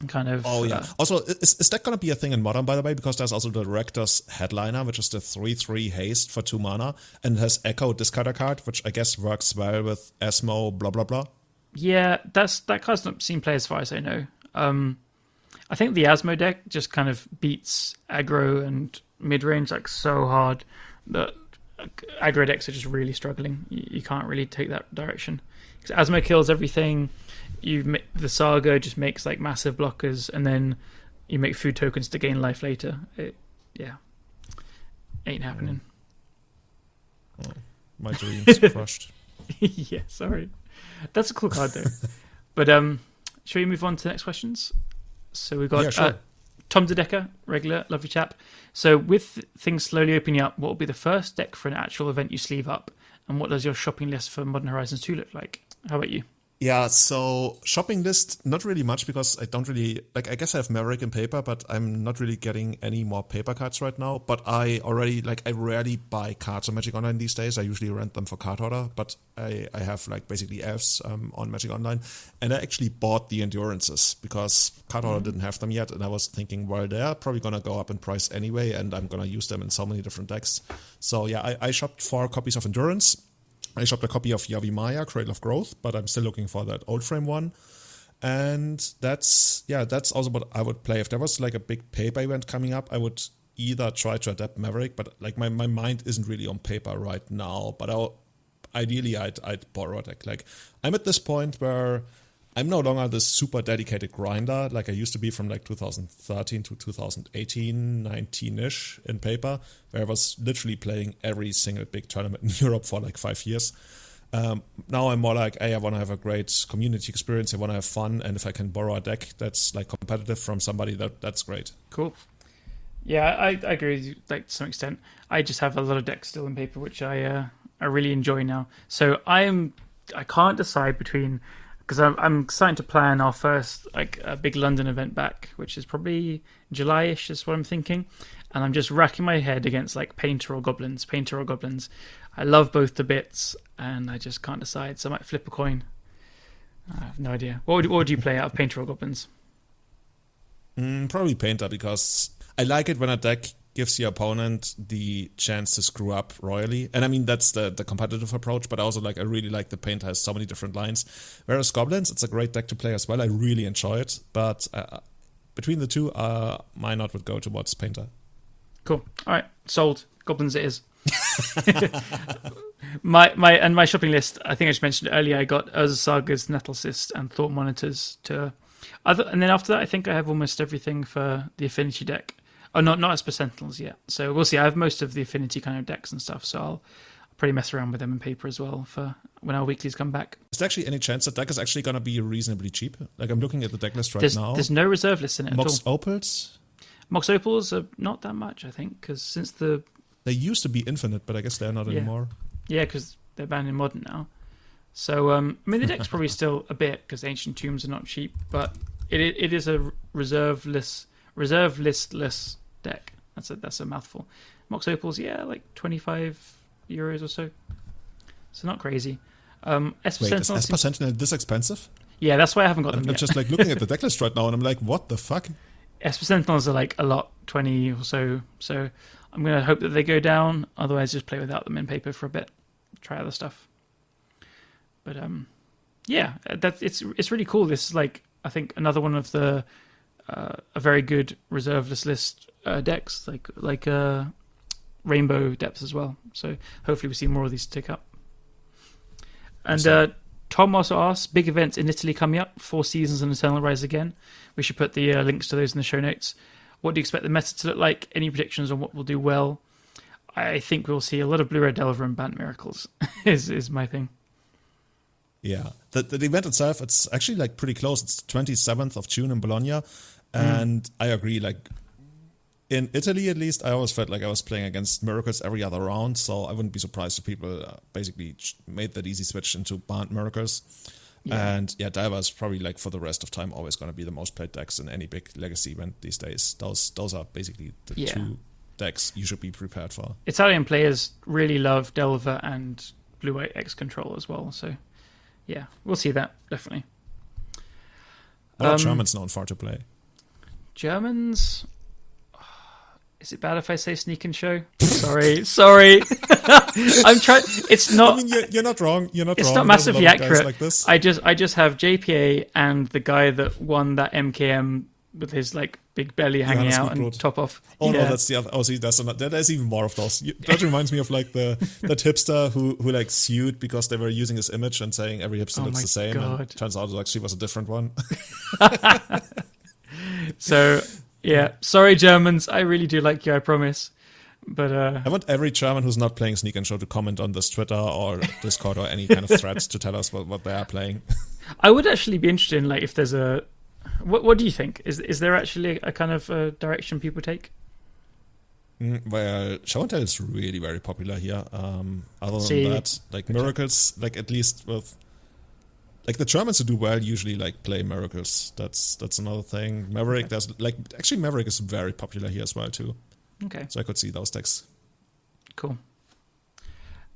Kind of. Oh yeah. Also, is that going to be a thing in Modern, by the way? Because there's also the Rector's Headliner, which is the 3/3 haste for 2 mana, and it has Echo Discard a card, which I guess works well with Asmo, blah blah blah. Yeah, that card's not seen play as far as I know. I think the Asmo deck just kind of beats aggro and mid range like so hard that aggro decks are just really struggling. You can't really take that direction. Because Asmo kills everything. The Saga just makes like massive blockers, and then you make food tokens to gain life later. Ain't happening. Oh, my dreams crushed. Yeah, sorry. That's a cool card though. But shall we move on to the next questions? So we've got Tom DeDecker, regular, lovely chap. So with things slowly opening up, what will be the first deck for an actual event you sleeve up? And what does your shopping list for Modern Horizons 2 look like? How about you? Yeah, so shopping list, not really much because I don't really, I guess I have Maverick in paper, but I'm not really getting any more paper cards right now. But I rarely buy cards on Magic Online these days. I usually rent them for card order, but I have basically elves on Magic Online. And I actually bought the Endurances because card order didn't have them yet. And I was thinking, well, they're probably going to go up in price anyway, and I'm going to use them in so many different decks. So yeah, I shopped 4 copies of Endurance. I shopped a copy of Yavimaya, Cradle of Growth, but I'm still looking for that old frame one. And that's also what I would play. If there was like a big paper event coming up, I would either try to adapt Maverick, but like my mind isn't really on paper right now. But ideally I'd borrow a deck. Like I'm at this point where I'm no longer this super dedicated grinder like I used to be from like 2013 to 2018, 19-ish in paper, where I was literally playing every single big tournament in Europe for like 5 years. Now I'm more like, hey, I want to have a great community experience, I want to have fun, and if I can borrow a deck that's like competitive from somebody, that's great. Cool. Yeah, I agree with you like to some extent. I just have a lot of decks still in paper, which I really enjoy now. So I can't decide between because I'm starting to plan our first like a big London event back, which is probably July-ish is what I'm thinking, and I'm just racking my head against like Painter or Goblins. I love both to bits, and I just can't decide, so I might flip a coin. I have no idea. What would you play out of Painter or Goblins? Probably Painter, because I like it when a deck gives your opponent the chance to screw up royally. And I mean, that's the competitive approach, but also I really like the Painter has so many different lines. Whereas Goblins, it's a great deck to play as well. I really enjoy it. But between the two, my nod would go towards Painter. Cool. All right. Sold. Goblins it is. my shopping list, I think I just mentioned it earlier, I got Urza Saga's Nettlecyst and Thought Monitors and then after that I think I have almost everything for the Affinity deck. Oh, not Esper Sentinels yet. So we'll see. I have most of the Affinity kind of decks and stuff, so I'll probably mess around with them in paper as well for when our weeklies come back. Is there actually any chance that deck is actually going to be reasonably cheap? Like, I'm looking at the deck list now. There's no reserve list in it Mox at all. Opals? Mox Opals are not that much, I think, because since the... They used to be infinite, but I guess they're not anymore. Yeah, because they're banned in Modern now. So, I mean, the deck's probably still a bit, because Ancient Tombs are not cheap, but it is a reserve listless deck. That's a mouthful. Mox Opals, yeah, like €25 or so. So not crazy. Esper Sentinel, is Esper Sentinel this expensive? Yeah, that's why I haven't got them I'm yet. just looking at the deck list right now, and I'm like, what the fuck? Esper Sentinels are like a lot, 20 or so. So I'm going to hope that they go down. Otherwise, just play without them in paper for a bit. Try other stuff. But yeah, it's really cool. This is like, I think, another one of the a very good reserveless list decks, like Rainbow Depths as well. So hopefully we see more of these tick up. And Tom also asks, big events in Italy coming up, 4 Seasons and Eternal Rise again. We should put the links to those in the show notes. What do you expect the meta to look like? Any predictions on what will do well? I think we'll see a lot of Blue-Red Delver and Bant Miracles is my thing. Yeah, the event itself, it's actually like pretty close. It's 27th of June in Bologna. And I agree, like, in Italy at least, I always felt like I was playing against Miracles every other round, so I wouldn't be surprised if people basically made that easy switch into Bant Miracles. Yeah. And yeah, Delver is probably, like, for the rest of time always going to be the most played decks in any big Legacy event these days. Those are basically the two decks you should be prepared for. Italian players really love Delver and Blue-White X Control as well, so yeah, we'll see that, definitely. What are Germans known for to play? Germans? Is it bad if I say Sneak and Show? Sorry. I'm trying. It's not. I mean, you're not wrong. It's not massively accurate. Like this. I just have JPA and the guy that won that MKM with his like big belly hanging out and top off. Oh no, that's the other. Oh, see, there's even more of those. That reminds me of like that hipster who like sued because they were using his image and saying every hipster looks the same. God. And turns out it actually was a different one. So, yeah. Sorry, Germans. I really do like you, I promise. But I want every German who's not playing Sneak and Show to comment on this Twitter or Discord or any kind of threads to tell us what they are playing. I would actually be interested in, like, if there's a... What do you think? Is there actually a kind of direction people take? Well, Show and Tell is really very popular here. Other than that, like Miracles, like at least with... Like the Germans who do well usually like play Miracles. That's another thing. Maverick, there's like actually Maverick is very popular here as well too. Okay. So I could see those decks. Cool.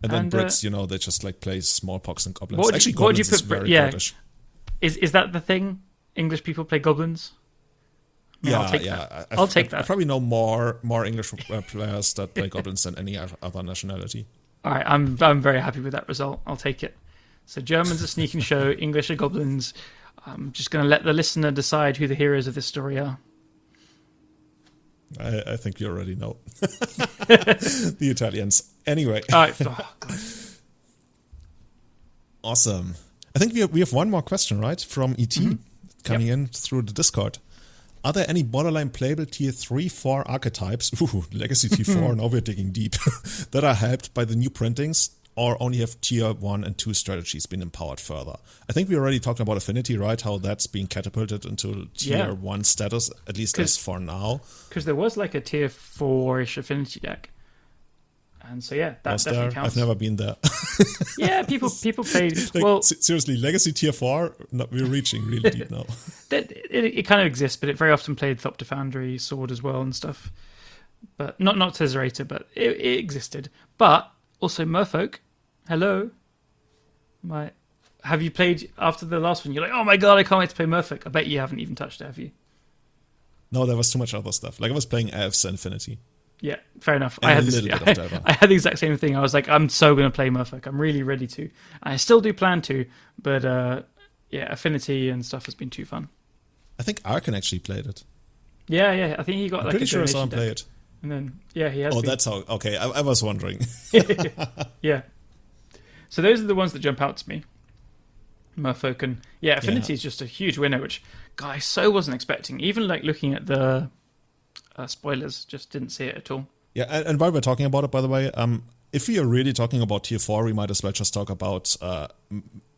And then Brits, they just like play Smallpox and Goblins. What Goblins do you put? is very British. Is that the thing? English people play Goblins? Yeah, I'll take that. I'll take that. I probably know more English players that play Goblins than any other nationality. All right, I'm very happy with that result. I'll take it. So Germans are Sneak and Show, English are Goblins. I'm just going to let the listener decide who the heroes of this story are. I think you already know. The Italians. Anyway. All right. Oh, God. Awesome. I think we have one more question, right? From ET coming in through the Discord. Are there any borderline playable tier 3-4 archetypes, Legacy tier 4, now we're digging deep, that are helped by the new printings, or only have tier 1 and 2 strategies been empowered further? I think we already talked about Affinity, right? How that's being catapulted into tier 1 status, at least as for now. Because there was like a tier 4-ish Affinity deck. And so yeah, that Was definitely there? counts. I've never been there. Yeah, people played. Like, well, seriously, Legacy Tier 4, no, we're reaching really deep now. it kind of exists, but it very often played Thopter Foundry, Sword as well and stuff. But not Tezzerator, but it existed. But also Merfolk, hello. Have you played after the last one? You're like, oh my god, I can't wait to play Merfolk. I bet you haven't even touched it, have you? No, there was too much other stuff. Like I was playing Elves and Affinity. Yeah, fair enough. And I had the exact same thing. I was like, I'm so going to play Merfolk. I'm really ready to. I still do plan to, but yeah, Affinity and stuff has been too fun. I think Arkan actually played it. Yeah. I think he got I'm like pretty a sure I saw donation him play deck. it. And then, yeah, he has Oh, been. that's how... Okay, I was wondering. Yeah. So those are the ones that jump out to me. Merfolk and... Yeah, Affinity is just a huge winner, which, God, I so wasn't expecting. Even like looking at the spoilers, just didn't see it at all. Yeah, and while we're talking about it, by the way, if we are really talking about Tier 4, we might as well just talk about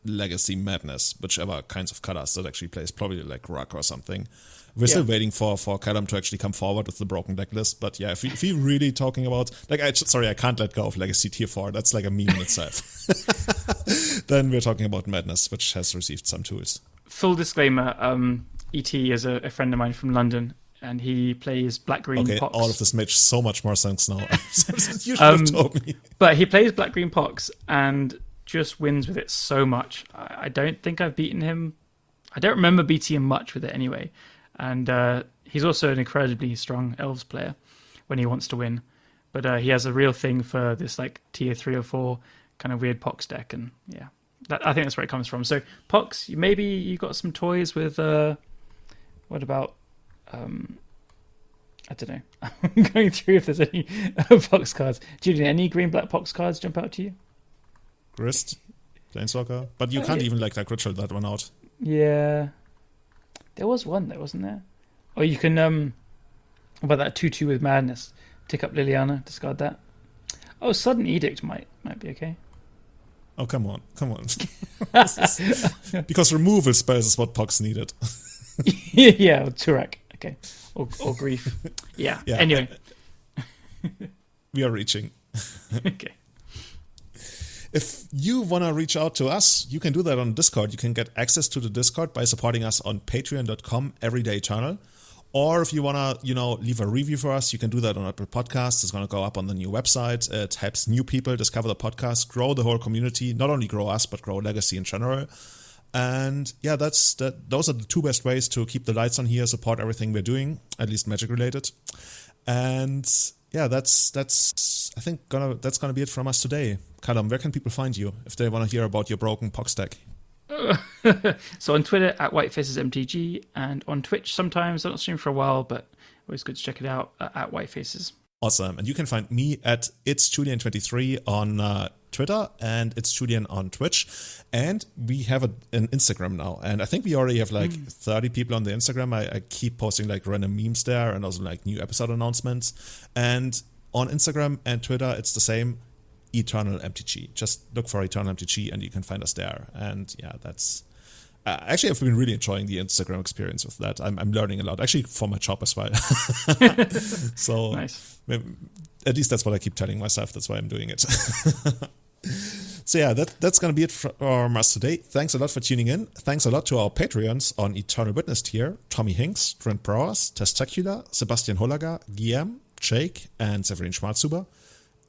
Legacy Madness, whichever kinds of colors that actually plays, probably like Rock or something. We're still waiting for Callum to actually come forward with the broken deck list, but yeah, if we're really talking about... Like, I can't let go of Legacy Tier 4, that's like a meme in itself. Then we're talking about Madness, which has received some tools. Full disclaimer, ET is a friend of mine from London, and he plays black-green Pox. All of this makes so much more sense now. You should have told me. But he plays black-green Pox and just wins with it so much. I don't think I've beaten him. I don't remember beating him much with it anyway. And he's also an incredibly strong Elves player when he wants to win. But he has a real thing for this like Tier 3 or 4 kind of weird Pox deck. And yeah, I think that's where it comes from. So Pox, maybe you got some toys with... what about... I don't know. I'm going through if there's any Pox cards. Julian, any green-black Pox cards jump out to you? Grist, Planeswalker. But you can't even like ritual that one out. Yeah. There was one though, wasn't there? Or you can what about that 2/2 with Madness? Tick up Liliana, discard that. Oh, Sudden Edict might be okay. Oh, come on. Because removal spells is what Pox needed. Yeah, or Turak. Okay. Or Grief. Yeah. Anyway. We are reaching. Okay. If you want to reach out to us, you can do that on Discord. You can get access to the Discord by supporting us on patreon.com/everydayeternal. Or if you want to, leave a review for us, you can do that on Apple Podcasts. It's going to go up on the new website. It helps new people discover the podcast, grow the whole community, not only grow us, but grow Legacy in general. And yeah, those are the two best ways to keep the lights on here, support everything we're doing, at least Magic related. And yeah, that's I think that's gonna be it from us today. Callum, where can people find you if they want to hear about your broken Pox deck? So on Twitter at WhiteFacesMTG, and on Twitch sometimes. I don't stream for a while, but always good to check it out at Whitefaces. Awesome. And you can find me at itsjulian23 on Twitter, and it's Julian on Twitch. And we have an Instagram now. And I think we already have like 30 people on the Instagram. I keep posting like random memes there and also like new episode announcements. And on Instagram and Twitter, it's the same, Eternal MTG. Just look for Eternal MTG and you can find us there. And yeah, that's... actually, I've been really enjoying the Instagram experience with that. I'm learning a lot, actually, for my job as well. So, nice. At least that's what I keep telling myself. That's why I'm doing it. So yeah, that's going to be it from us today. Thanks a lot for tuning in. Thanks a lot to our Patreons on Eternal Witness tier: Tommy Hinks, Trent Browers, Testacular, Sebastian Hollager, Guillaume, Jake, and Severin Schwarzhuber.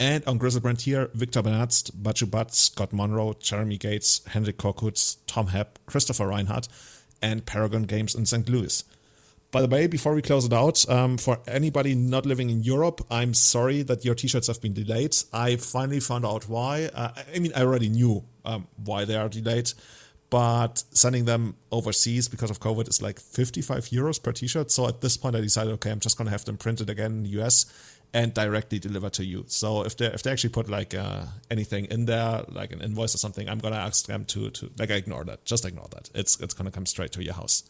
And on Grizzlebrand tier: Victor Benatz, Baju Butt, Scott Monroe, Jeremy Gates, Henrik Korkutz, Tom Hepp, Christopher Reinhardt, and Paragon Games in St. Louis. By the way, before we close it out, for anybody not living in Europe, I'm sorry that your t-shirts have been delayed. I finally found out why. I already knew why they are delayed, but sending them overseas because of COVID is like 55 euros per t-shirt. So at this point, I decided, okay, I'm just going to have them printed again in the US and directly deliver to you. So if they actually put like anything in there, like an invoice or something, I'm gonna ask them to ignore that. Just ignore that. It's gonna come straight to your house.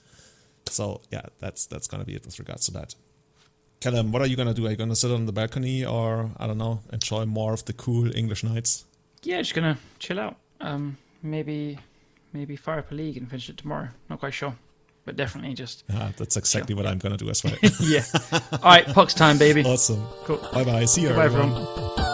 So yeah, that's gonna be it with regards to that. Callum, what are you gonna do? Are you gonna sit on the balcony or I don't know, enjoy more of the cool English nights? Yeah, just gonna chill out. Maybe fire up a league and finish it tomorrow. Not quite sure. But definitely just... that's exactly what I'm going to do as well. Yeah. All right, Pox time, baby. Awesome. Cool. Bye-bye. See you, Goodbye, everyone. everyone.